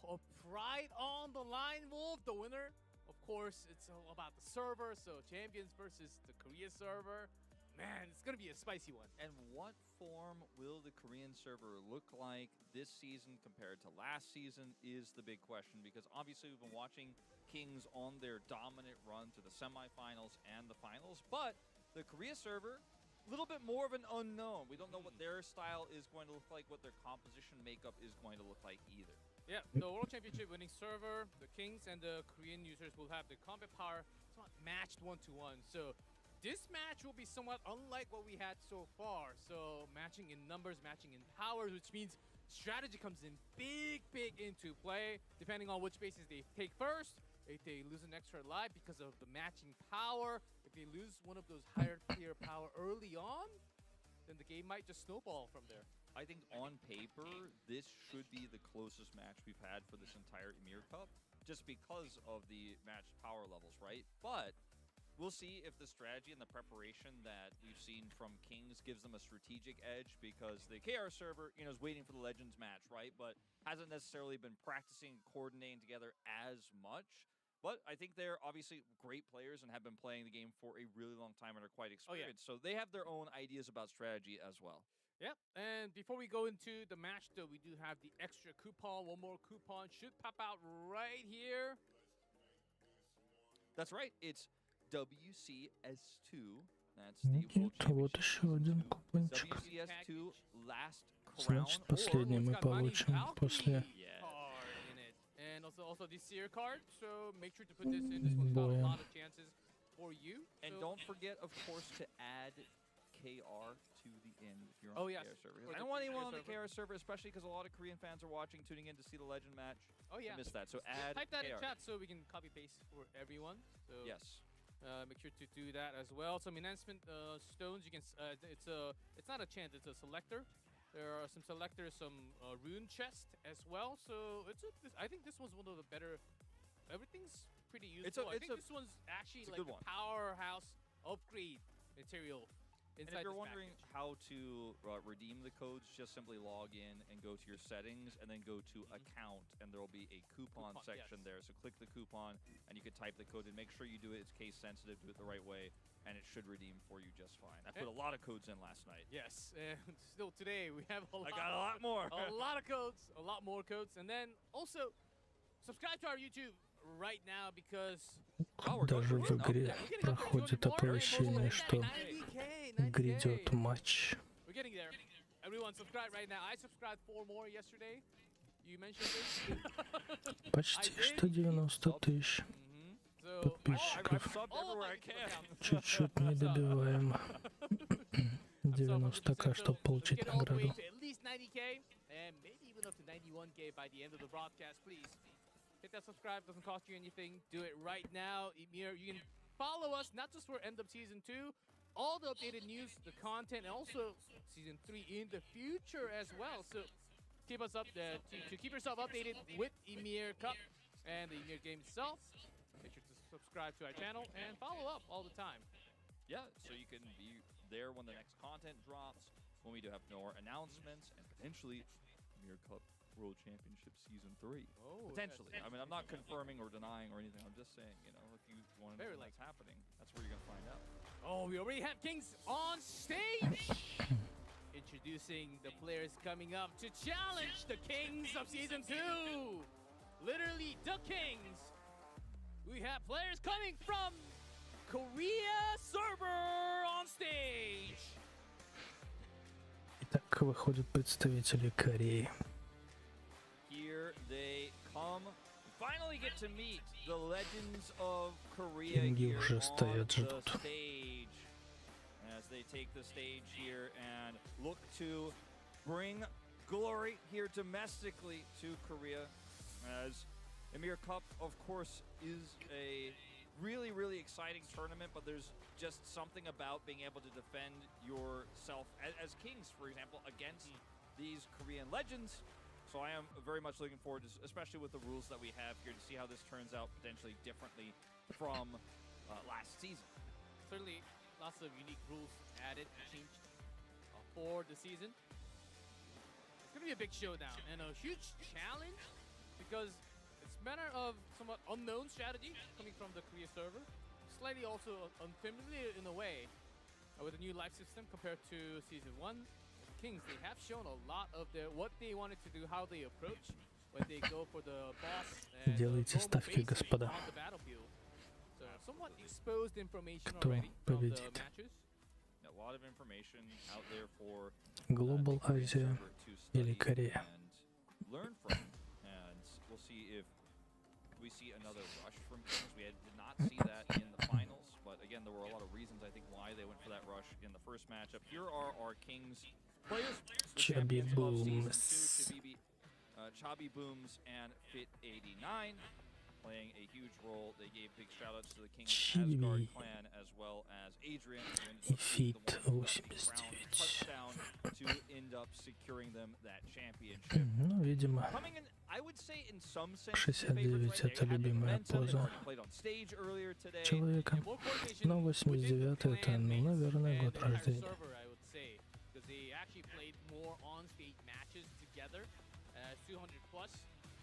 of pride on the line, Wolf. The winner, of course, it's all about the server. So champions versus the Korea server. Man, it's going to be a spicy one. And what form will the Korean server look like this season compared to last season is the big question, because obviously we've been watching Kings on their dominant run to the semifinals and the finals, but the Korea server, a little bit more of an unknown. We don't know what their style is going to look like, what their composition makeup is going to look like either. Yeah, the World Championship winning server, the Kings and the Korean users will have the combat power somewhat matched 1-to-1. So this match will be somewhat unlike what we had so far. So matching in numbers, matching in powers, which means strategy comes in big into play, depending on which bases they take first. If they lose an extra life because of the matching power, if they lose one of those higher tier power early on, then the game might just snowball from there. I think on paper, this should be the closest match we've had for this entire Imir Cup, just because of the matched power levels, right? But we'll see if the strategy and the preparation that we've seen from Kings gives them a strategic edge, because the KR server, you know, is waiting for the Legends match, right? But hasn't necessarily been practicing, coordinating together as much. But I think they're obviously great players and have been playing the game for a really long time and are quite experienced. So they have their own ideas about strategy as well. Yep, and before we go into the match, though, we do have the extra coupon. One more coupon should pop out right here. That's right. It's WCS2. That's the Вот еще один купончик. WCS2 last crown. Значит, последний мы получим после and also this seer card, so make sure to put this in. This one's got a lot of chances for you. And don't forget, of course, to add KR to the end if you're on the KR server. I don't want anyone on the KR server, especially because a lot of Korean fans are watching, tuning in to see the Legend match. Oh yeah, missed that. So add type that KR in chat so we can copy paste for everyone. So yes, make sure to do that as well. Some enhancement stones. You can. It's not a chant. It's a selector. There are some selectors, some rune chest as well. So I think this one's one of the better. Everything's pretty useful. I think this one's actually like a powerhouse upgrade material. And if you're wondering how to redeem the codes, just simply log in and go to your settings and then go to account, and there will be a coupon section there. So click the coupon and you can type the code, and make sure you do it. It's case sensitive, do it the right way, and it should redeem for you just fine. I put a lot of codes in last night. Yes, and still today we have a lot. I got a lot more. A lot of codes, a lot more codes. And then also subscribe to our YouTube right now, because даже в игре проходит оповещение, что грядет матч. We're getting there. Everyone subscribe right now. I subscribed 4 more yesterday. You mentioned this. Почти что 90 тысяч подписчиков. Чуть-чуть не добиваем 90к, чтобы получить награду. up to 91K by the end of the broadcast, please hit that subscribe. Doesn't cost you anything. Do it right now. Imir, you can follow us not just for end of season 2, all the updated news, the content, and also season 3 in the future as well. So keep us up to keep yourself updated with Imir Cup and the Imir game itself. Make sure to subscribe to our channel and follow up all the time. Yeah, so you can be there when the next content drops, when we do have more announcements, and potentially Imir Cup World Championship Season 3. Oh, potentially. I mean, I'm not confirming or denying or anything. I'm just saying, you know, if you want to know what's happening, that's where you're going to find out. Oh, we already have Kings on stage! Introducing the players coming up to challenge the Kings of Season 2! Literally, the Kings! We have players coming from Korea server on stage! Итак, выходят представители Кореи. Here they come. Finally get to meet the legends of Korea Кинги here уже on стоят, the ждут. stage. As they take the stage here and look to bring glory here domestically to Korea. As Imir Cup, of course, is a really, really exciting tournament, but there's just something about being able to defend yourself as Kings, for example, against these Korean legends. So I am very much looking forward to, especially with the rules that we have here, to see how this turns out potentially differently from last season. Certainly, lots of unique rules added and changed for the season. It's going to be a big showdown and a huge challenge because it's a matter of somewhat unknown strategy coming from the Korea server. Slightly also unfamiliar in a way with a new life system compared to Season 1. Kings, they have shown a lot of what they wanted to do, how they approach when they go for the boss and Делайте ставки, господа. on the battlefield. So somewhat exposed information Кто already from the победит? matches. A lot of information out there for Global, the Korean Азия server to или study Корея? and learn from. And we'll see if we see another rush from Kings. We did not see that in the finals, but again, there were a lot of reasons I think why they went for that rush in the first matchup. Here are our Kings players, the Chubby champions of Season Booms. 2, Chubby Booms and Fit89 playing a huge role. They gave big shout-outs to the Kings Asgard clan as well as Adrian, who ended up being the one who got the crown touchdown to end up securing them that championship. Ну, видимо, Coming in, I would say in some sense, 69 это любимая поза человека. Но 89 это, ну, наверное, год рождения. They actually played more on-stage matches together, 200 plus.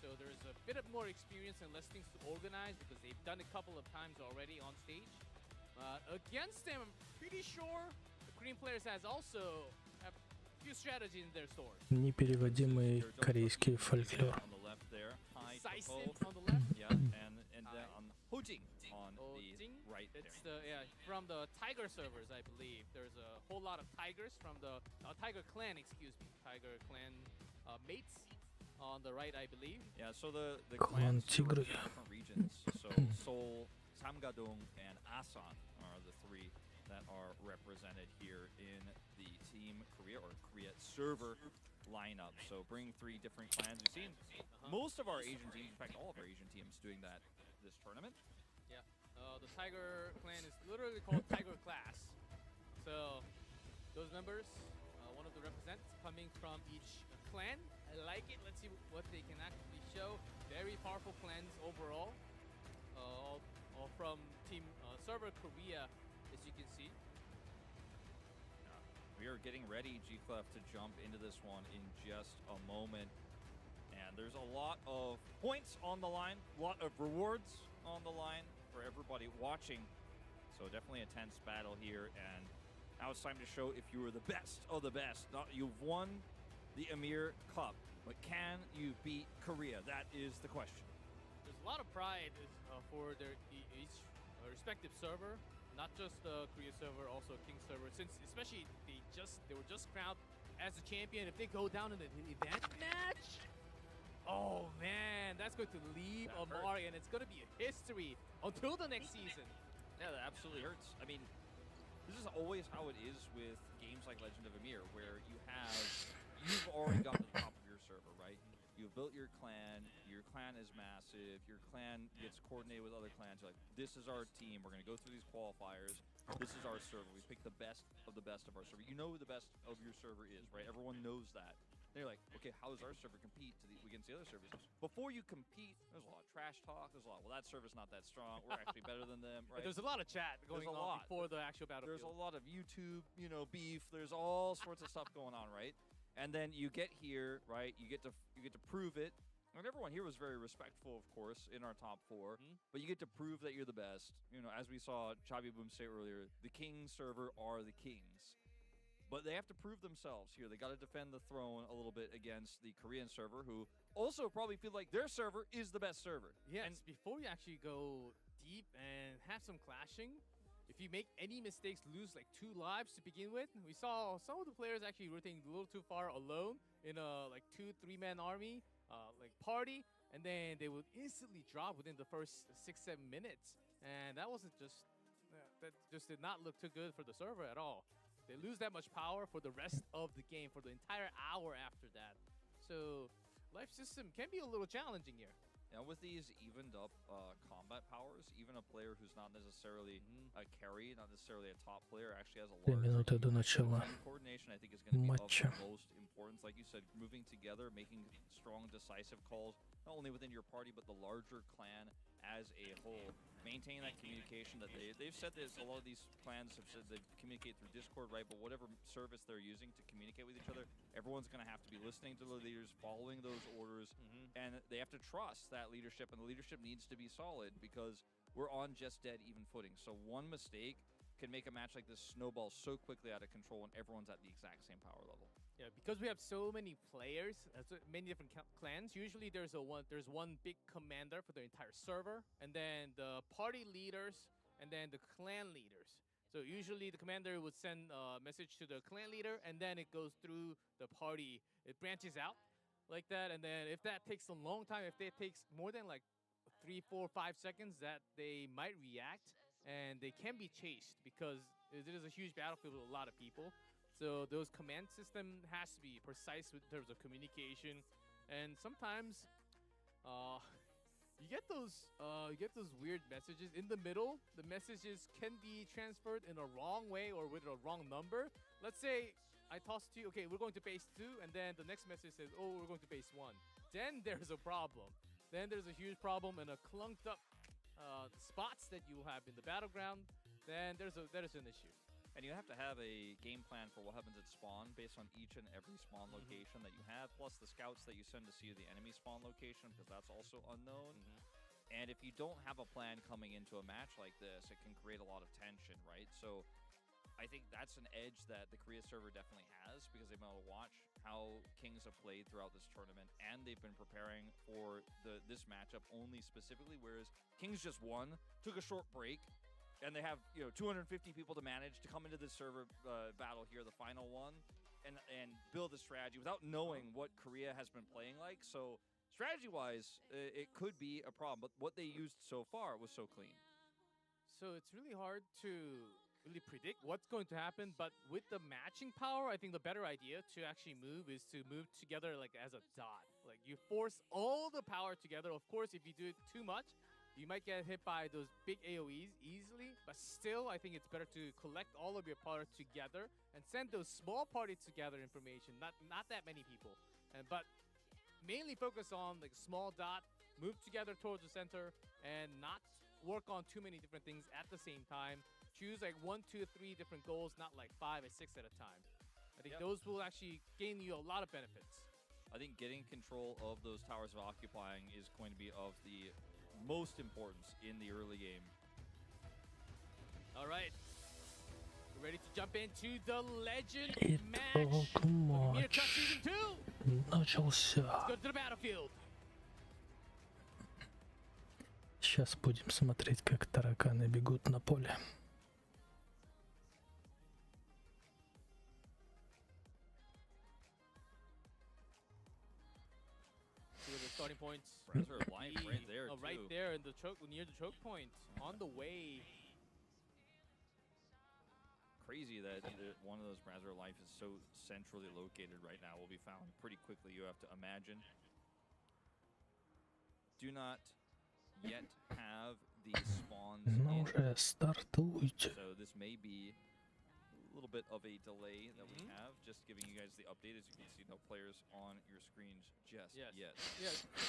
So there's a bit of more experience and less things to organize because they've done a couple of times already on stage. Against them, I'm pretty sure the Korean players has also have a few strategies in their stores. Непереводимый корейский фольклор. On the left there, Decisive on the left. yeah, and then on Hojing on the right there. It's from the Tiger servers, I believe. There's a whole lot of Tigers from the Tiger clan, excuse me, Tiger clan mates on the right, I believe. Yeah, so the Клан clans Тигры. represent different regions. So Seoul, Samgadong, and Asan are the three that are represented here in the Team Korea or Korea server lineup. So bring 3 different clans. We've seen most of our Asian teams, in fact, all of our Asian teams doing that this tournament. Yeah, the Tiger clan is literally called Tiger class. So those members, one of the representatives coming from each clan. I like it. Let's see what they can actually show. Very powerful clans overall. All from Team Server Korea, as you can see. We are getting ready, G-Clef, to jump into this one in just a moment. And there's a lot of points on the line, a lot of rewards on the line for everybody watching. So definitely a tense battle here. And now it's time to show if you are the best of the best. You've won the Imir Cup, but can you beat Korea? That is the question. There's a lot of pride for their each respective server, not just the Korea server, also King server. Since especially they were just crowned as a champion. If they go down in an event match, oh man, that's going to leave a mark, and it's going to be a history until the next season. Yeah, that absolutely hurts. I mean, this is always how it is with games like Legend of Imir, where you've already got to the top of your server, right? You've built your clan is massive, your clan gets coordinated with other clans. You're like, this is our team, we're gonna go through these qualifiers, this is our server, we pick the best of our server. You know who the best of your server is, right? Everyone knows that. They're like, okay, how does our server compete against the other servers? Before you compete, there's a lot of trash talk. There's a lot, well, that server's not that strong. We're actually better than them, right? But there's a lot of chat going on before the actual battlefield. There's a lot of YouTube, beef. There's all sorts of stuff going on, right? And then you get here, right? You get to prove it. And everyone here was very respectful, of course, in our top 4. But you get to prove that you're the best. As we saw Chabi Boom say earlier, the King server are the kings. But they have to prove themselves here. They got to defend the throne a little bit against the Korean server, who also probably feel like their server is the best server. Yes, and before you actually go deep and have some clashing, if you make any mistakes, lose like 2 lives to begin with. We saw some of the players actually rotating a little too far alone in a like 2-3-man army, like party, and then they would instantly drop within the first 6-7 minutes. And that wasn't just, that just did not look too good for the server at all. They lose that much power for the rest of the game, for the entire hour after that. So life system can be a little challenging here. Now with these evened up combat powers, even a player who's not necessarily a carry, not necessarily a top player, actually has a large минуты до начала coordination. I think is going to be матча. of the most importance. Like you said, moving together, making strong, decisive calls, not only within your party, but the larger clan as a whole. Maintaining that communication that they've said this, a lot of these clans have said they communicate through Discord, right? But whatever service they're using to communicate with each other, everyone's going to have to be listening to the leaders, following those orders, and they have to trust that leadership, and the leadership needs to be solid because we're on just dead even footing. So one mistake can make a match like this snowball so quickly out of control when everyone's at the exact same power level. Yeah, because we have so many players, so many different clans, usually there's one big commander for the entire server, and then the party leaders, and then the clan leaders. So usually the commander would send a message to the clan leader, and then it goes through the party. It branches out like that, and then if that takes a long time, if it takes more than like 3, 4, 5 seconds, that they might react, and they can be chased because it is a huge battlefield with a lot of people. So those command system has to be precise in terms of communication, and sometimes you get those weird messages in the middle. The messages can be transferred in a wrong way or with a wrong number. Let's say I toss to you, okay, we're going to base 2, and then the next message says, oh, we're going to base 1. Then there's a problem. Then there's a huge problem and a clunked up spots that you have in the battleground. Then there's an issue. And you have to have a game plan for what happens at spawn based on each and every spawn location that you have, plus the scouts that you send to see the enemy spawn location, because that's also unknown. And if you don't have a plan coming into a match like this, it can create a lot of tension, right? So I think that's an edge that the Korea server definitely has, because they've been able to watch how Kings have played throughout this tournament, and they've been preparing for this matchup only specifically, whereas Kings just won, took a short break, and they have 250 people to manage to come into this server battle here, the final one, and build a strategy without knowing what Korea has been playing like. So strategy-wise, it could be a problem, but what they used so far was so clean. So it's really hard to really predict what's going to happen, but with the matching power, I think the better idea to actually move is to move together like as a dot. Like you force all the power together. Of course, if you do it too much, you might get hit by those big AoEs easily, but still, I think it's better to collect all of your power together and send those small party together information, not that many people, but mainly focus on like small dot, move together towards the center, and not work on too many different things at the same time. Choose like 1, 2, 3 different goals, not like 5 or 6 at a time. I think those will actually gain you a lot of benefits. I think getting control of those towers of occupying is going to be of the most importance in the early game. All right, we're ready to jump into the legend match. Imir Cup Season 2. Начался. Let's go to the battlefield. Сейчас будем смотреть, как тараканы бегут на поле. Starting points. Right there, right there in the choke, near the choke point, on the way. crazy that either one of those brands or life is so centrally located right now. Will be found pretty quickly, you have to imagine. Do not yet have the spawns in. So this may be a little bit of a delay that we have, just giving you guys the update. As you can see, no players on your screens just yet. Yes,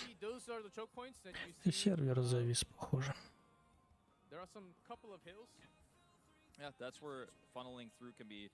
see, those are the choke points that you see. Сервер завис, похоже. There are some couple of hills. Yeah, that's where funneling through can be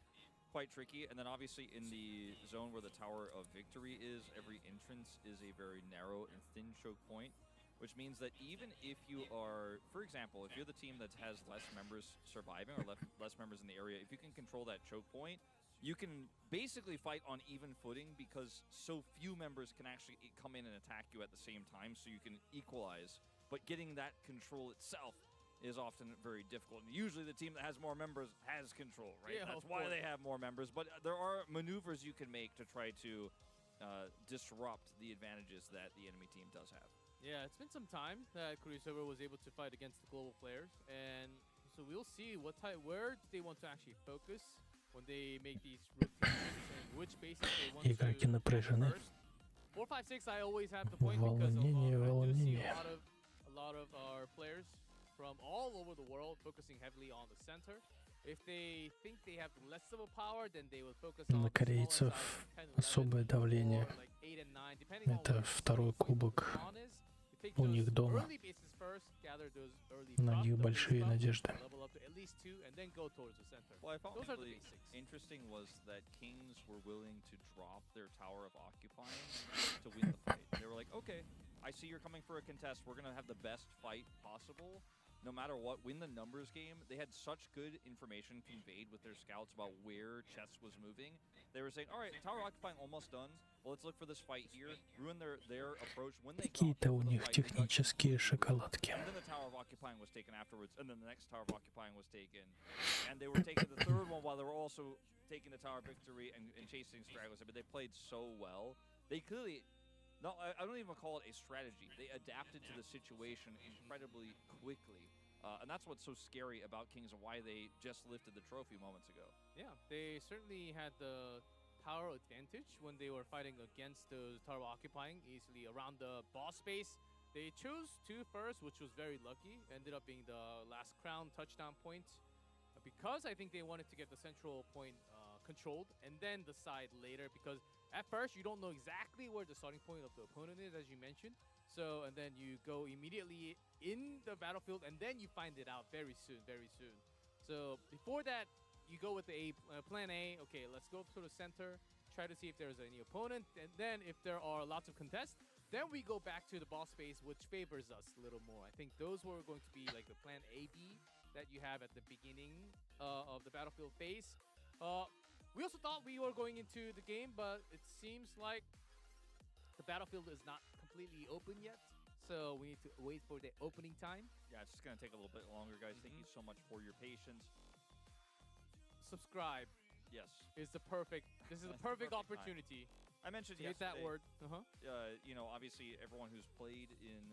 quite tricky. And then obviously in the zone where the Tower of Victory is, every entrance is a very narrow and thin choke point, which means that even if you are, for example, if you're the team that has less members surviving or less members in the area, if you can control that choke point, you can basically fight on even footing because so few members can actually come in and attack you at the same time, so you can equalize. But getting that control itself is often very difficult. And usually the team that has more members has control, right? Yeah, that's why they have more members. But there are maneuvers you can make to try to disrupt the advantages that the enemy team does have. Yeah, it's been some time that Korea Server was able to fight against the global players, and so we'll see where they want to actually focus when they make these rotations and which bases they want to Игроки напряжены. first. 4, 5, 6, I always have the point because I do see a lot of our players from all over the world focusing heavily on the center. If they think they have less of a power, then they will focus on На корейцев особое давление. Это второй кубок. У них дома. На них большие надежды. Well, I found really interesting was that Kings were willing to drop their Tower of Occupying to win the fight. They were like, okay, I see you're coming for a contest. We're going to have the best fight possible. No matter what, win the numbers game. They had such good information conveyed with their scouts about where chess was moving. They were saying, all right, Tower Occupying almost done. Well, let's look for this fight here. Ruin their approach. When they Какие-то у них технические шоколадки. And then the Tower of Occupying was taken afterwards, and then the next Tower of Occupying was taken. And they were taking the third one while they were also taking the Tower of Victory and chasing stragglers. But they played so well. They clearly... No, I don't even call it a strategy. They adapted to the situation incredibly quickly. And that's what's so scary about Kings and why they just lifted the trophy moments ago. Yeah, they certainly had the power advantage when they were fighting against the Tower Occupying easily around the boss space. They chose 2 first, which was very lucky. Ended up being the last crown touchdown point. Because I think they wanted to get the central point controlled and then the side later, because at first you don't know exactly where the starting point of the opponent is, as you mentioned. So, and then you go immediately in the battlefield and then you find it out very soon. So before that, you go with the plan A. Okay, let's go to the center, try to see if there's any opponent, and then if there are lots of contests, then we go back to the boss space, which favors us a little more. I think those were going to be like the plan A, B that you have at the beginning of the battlefield phase. We also thought we were going into the game, but it seems like the battlefield is not completely open yet. So we need to wait for the opening time. Yeah, it's just going to take a little bit longer, guys. Thank you so much for your patience. Subscribe. Yes. This is the perfect opportunity. I mentioned hit that word. You know, obviously everyone who's played in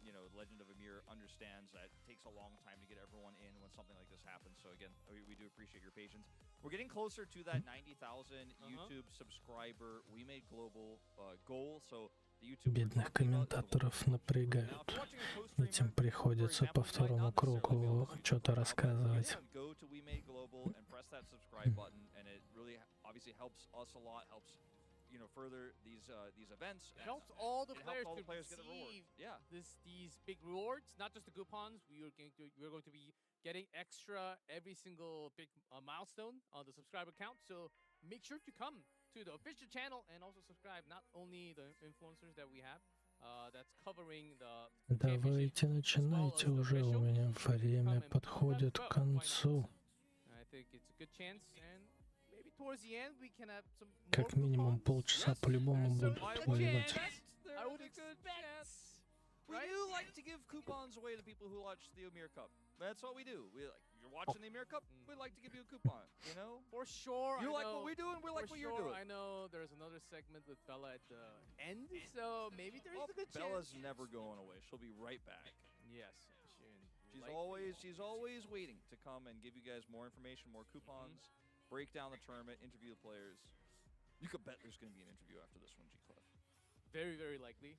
you know, Legend of Imir understands that it takes a long time to get everyone in when something like this happens. So again, we do appreciate your patience. We're getting closer to that 90,000 YouTube subscriber We Made Global goal. So the YouTube Бедных комментаторов напрягают. Этим приходится по второму кругу что-то рассказывать. Go to We Made Global and press that subscribe button, and it really obviously helps us a lot. Helps, you know, further these events. It helps all the players to get the reward. Yeah. These big rewards, not just the coupons. We're going to be getting extra every single big milestone on the subscriber count. So make sure to come to the official channel and also subscribe. Not only the influencers that we have, that's covering the. Давайте начинайте уже, у меня время подходит к концу. I think it's a good chance, and maybe towards the end we can have some. Как минимум полчаса по-любому будут воевать. I would expect. We do like to give coupons away to people who watch the Imir Cup. That's what we do. We like, you're watching the Imir Cup, we'd like to give you a coupon, you know? For sure. You like what we do and we like what you're doing. I know there's another segment with Bella at the end, so maybe there's a good Bella's chance. never going away. She'll be right back. Yes. She's always waiting to come and give you guys more information, more coupons, break down the tournament, interview the players. You could bet there's going to be an interview after this one, G-Cliff. Very, very likely.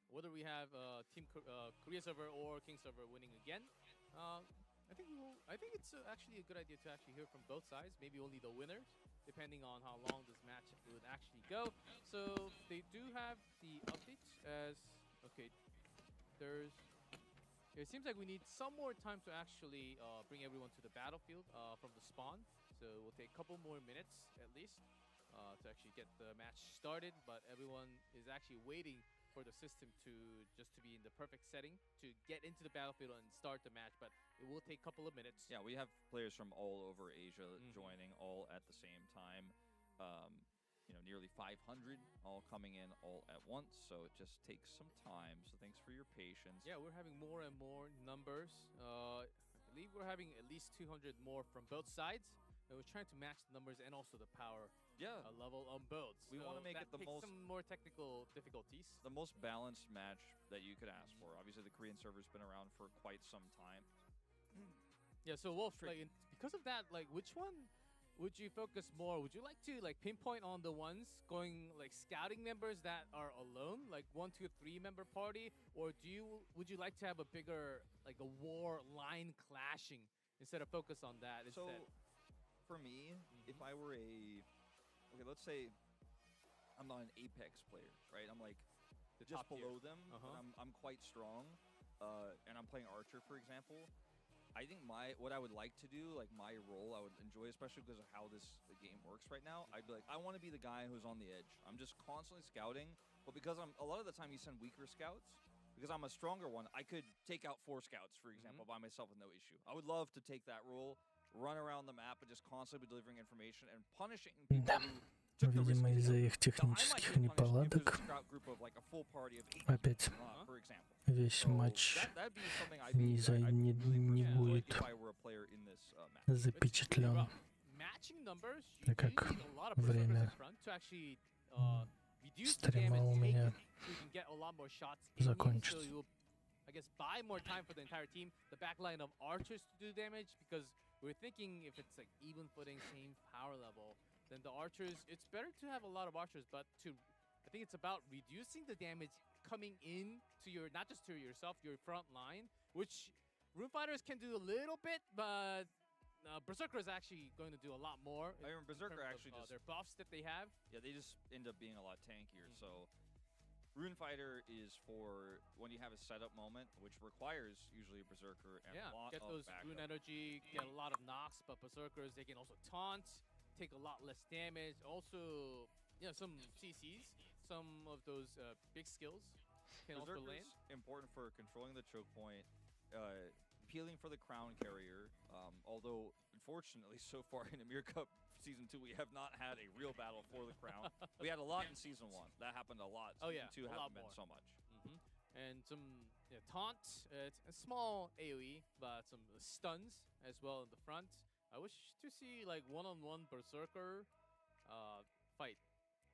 Whether we have Team Korea server or King server winning again, I think it's actually a good idea to actually hear from both sides. Maybe only the winners, depending on how long this match would actually go. So they do have the updates as okay. It seems like we need some more time to actually bring everyone to the battlefield from the spawn. So we'll take a couple more minutes at least to actually get the match started. But everyone is actually waiting for the system to be in the perfect setting to get into the battlefield and start the match. But it will take a couple of minutes. Yeah, we have players from all over Asia joining all at the same time. Nearly 500 all coming in all at once, so it just takes some time. So thanks for your patience. Yeah, we're having more and more numbers. I believe we're having at least 200 more from both sides. And we're trying to match the numbers and also the power level on both. We want to make it the most some more technical difficulties. The most balanced match that you could ask for. Obviously, the Korean server's been around for quite some time. Yeah, so Wolf, because of that, which one would you focus more? Would you like to pinpoint on the ones going scouting members that are alone, 1, 2, 3 member party, or would you like to have a bigger a war line clashing instead of focus on that instead? For me, if I were let's say I'm not an Apex player, right? I'm just below them, but I'm quite strong, and I'm playing Archer, for example. I think what I would like to do, my role, I would enjoy, especially because of how the game works right now. I'd be I want to be the guy who's on the edge. I'm just constantly scouting, but because a lot of the time you send weaker scouts, because I'm a stronger one, I could take out 4 scouts, for example, by myself with no issue. I would love to take that role, run around the map, and just constantly be delivering information and punishing people who took the risk. Видимо, из-за их технических неполадок опять весь матч не будет запечатлен, так как время стрима у меня закончится. I guess buy more time for the entire team, the backline of archers to do damage, because we're thinking if it's even footing, same power level, then the archers, it's better to have a lot of archers, but I think it's about reducing the damage coming in to not just to yourself, your front line, which Rune Fighters can do a little bit, but Berserker is actually going to do a lot more. I mean, Berserker actually just their buffs that they have. Yeah, they just end up being a lot tankier. So Rune Fighter is for when you have a setup moment, which requires usually a Berserker and a lot get of those backup. rune energy, get a lot of knocks, but Berserkers, they can also taunt, take a lot less damage. Also, some CCs, some of those big skills can also land. Important for controlling the choke point, peeling for the crown carrier. Although, unfortunately, so far in Imir Cup Season 2, we have not had a real battle for the crown. We had a lot in Season 1. That happened a lot. Season 2 hasn't been so much. And some taunt, it's a small AoE, but some stuns as well in the front. I wish to see one-on-one Berserker fight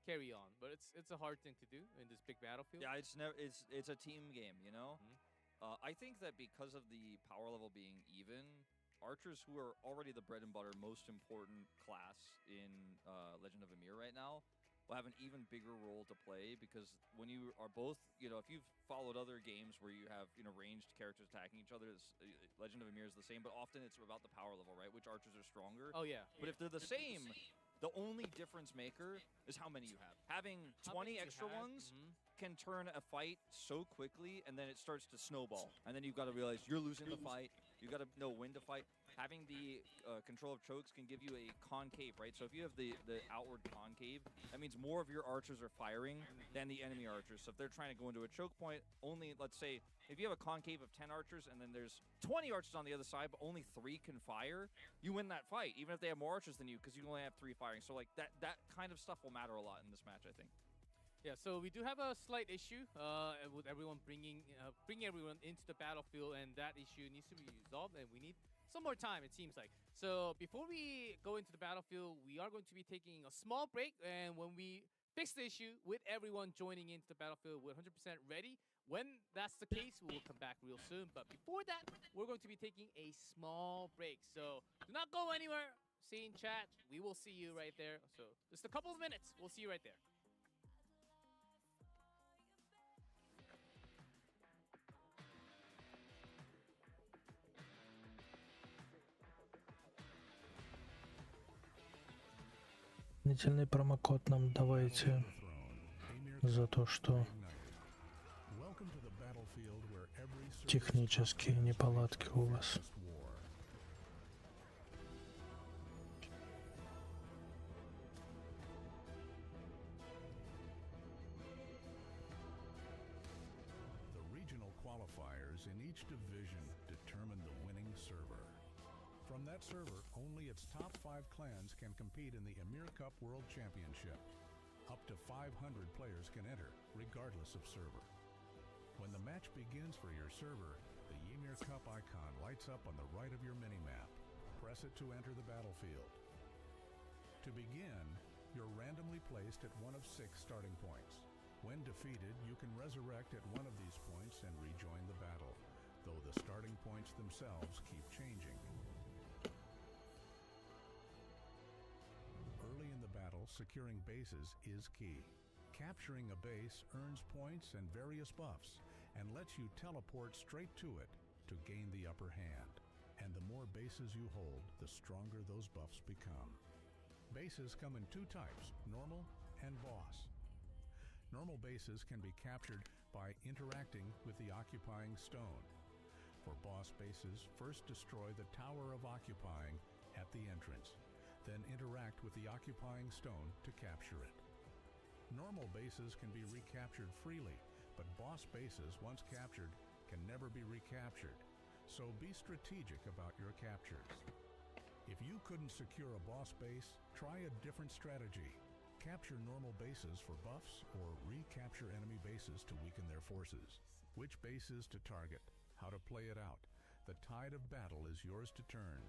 carry on, but it's a hard thing to do in this big battlefield. Yeah, it's a team game, you know. I think that because of the power level being even, archers, who are already the bread and butter, most important class in Legend of Imir right now, will have an even bigger role to play, because when you are both, if you've followed other games where you have, ranged characters attacking each other, Legend of Imir is the same, but often it's about the power level, right? Which archers are stronger. Oh, yeah. But if they're the same, the only difference maker is how many you have. Having 20 extra ones can turn a fight so quickly, and then it starts to snowball. And then you've got to realize you're losing the fight. You've got to know when to fight. Having the control of chokes can give you a concave, right? So if you have the outward concave, that means more of your archers are firing than the enemy archers. So if they're trying to go into a choke point, only, let's say, if you have a concave of 10 archers and then there's 20 archers on the other side, but only 3 can fire, you win that fight, even if they have more archers than you, because you only have 3 firing. So that kind of stuff will matter a lot in this match, I think. Yeah, so we do have a slight issue with everyone bringing everyone into the battlefield, and that issue needs to be resolved, and we need some more time, it seems like. So before we go into the battlefield, we are going to be taking a small break, and when we fix the issue with everyone joining into the battlefield, we're 100% ready. When that's the case, we will come back real soon. But before that, we're going to be taking a small break. So do not go anywhere. See in chat. We will see you right there. So just a couple of minutes. We'll see you right there. Дополнительный промокод нам давайте за то, что технические неполадки у вас. The regional qualifiers in each division determine the winning server. From that server, only its top 5 clans can compete in the Imir Cup World Championship. Up to 500 players can enter, regardless of server. When the match begins for your server, the Ymir Cup icon lights up on the right of your minimap. Press it to enter the battlefield. To begin, you're randomly placed at one of 6 starting points. When defeated, you can resurrect at one of these points and rejoin the battle, though the starting points themselves keep changing. Early in the battle, securing bases is key. Capturing a base earns points and various buffs, and lets you teleport straight to it to gain the upper hand. And the more bases you hold, the stronger those buffs become. Bases come in 2 types, normal and boss. Normal bases can be captured by interacting with the occupying stone. For boss bases, first destroy the Tower of Occupying at the entrance, then interact with the occupying stone to capture it. Normal bases can be recaptured freely, but boss bases, once captured, can never be recaptured. So be strategic about your captures. If you couldn't secure a boss base, try a different strategy. Capture normal bases for buffs or recapture enemy bases to weaken their forces. Which bases to target, how to play it out. The tide of battle is yours to turn.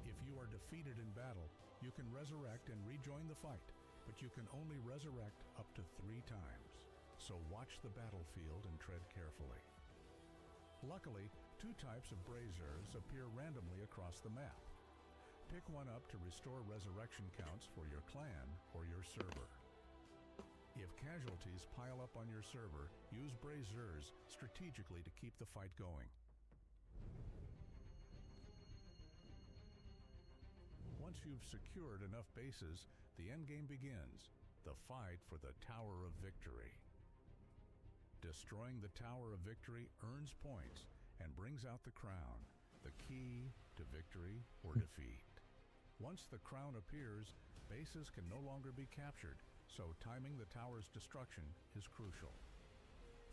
If you are defeated in battle, you can resurrect and rejoin the fight, but you can only resurrect up to 3 times. So watch the battlefield and tread carefully. Luckily, 2 types of braziers appear randomly across the map. Pick one up to restore resurrection counts for your clan or your server. If casualties pile up on your server, use braziers strategically to keep the fight going. Once you've secured enough bases, the endgame begins, the fight for the Tower of Victory. Destroying the Tower of Victory earns points and brings out the crown, the key to victory or defeat. Once the crown appears, bases can no longer be captured, so timing the tower's destruction is crucial.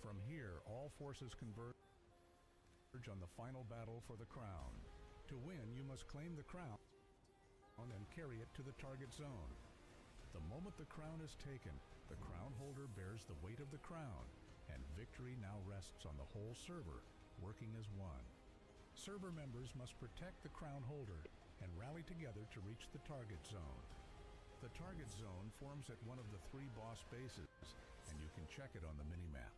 From here, all forces converge on the final battle for the crown. To win, you must claim the crown and carry it to the target zone. The moment the crown is taken, the crown holder bears the weight of the crown, and victory now rests on the whole server, working as one. Server members must protect the crown holder and rally together to reach the target zone. The target zone forms at one of the 3 boss bases, and you can check it on the minimap.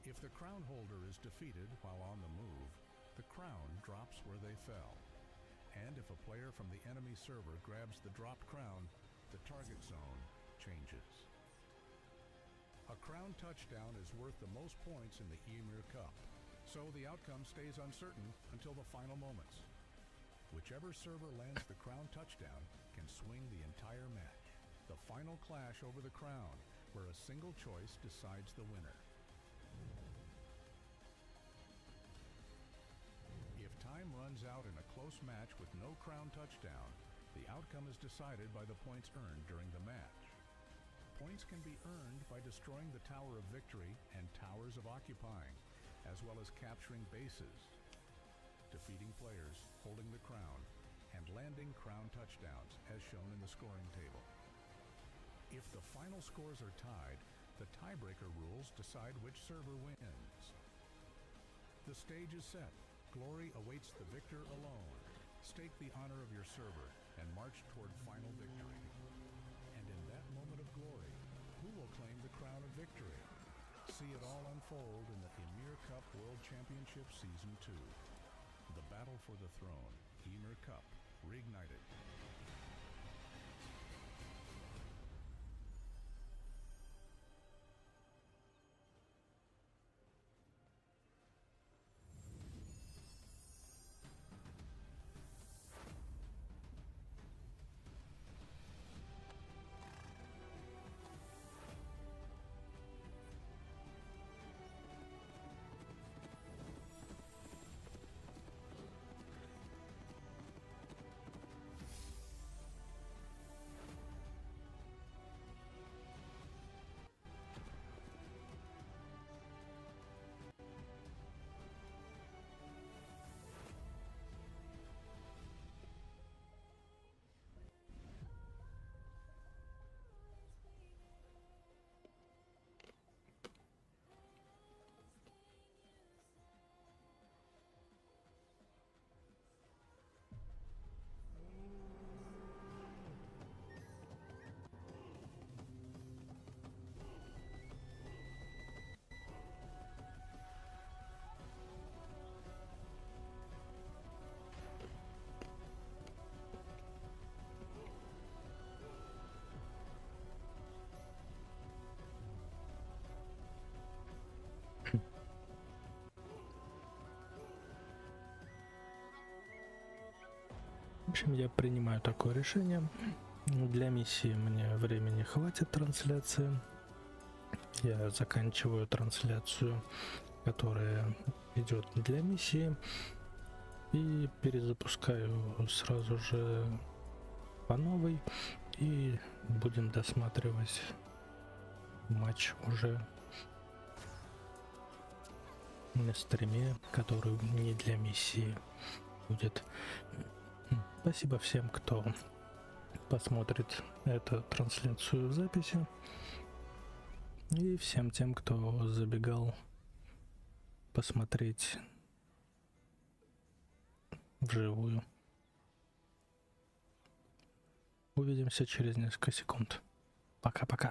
If the crown holder is defeated while on the move, the crown drops where they fell. And if a player from the enemy server grabs the dropped crown, the target zone changes. A crown touchdown is worth the most points in the Imir Cup, so the outcome stays uncertain until the final moments. Whichever server lands the crown touchdown can swing the entire match. The final clash over the crown, where a single choice decides the winner. If time runs out in a close match with no crown touchdown, the outcome is decided by the points earned during the match. Points can be earned by destroying the Tower of Victory and Towers of Occupying, as well as capturing bases, defeating players, holding the crown, and landing crown touchdowns, as shown in the scoring table. If the final scores are tied, the tiebreaker rules decide which server wins. The stage is set. Glory awaits the victor alone. Stake the honor of your server and march toward final victory. And in that moment of glory, crown a victory. See it all unfold in the Imir Cup World Championship Season 2. The battle for the throne, Imir Cup, reignited. В общем, я принимаю такое решение. Для миссии мне времени хватит трансляции. Я заканчиваю трансляцию, которая идет для миссии, и перезапускаю сразу же по новой, и будем досматривать матч уже на стриме, который не для миссии будет. Спасибо всем, кто посмотрит эту трансляцию в записи, и всем тем, кто забегал посмотреть вживую. Увидимся через несколько секунд. Пока-пока.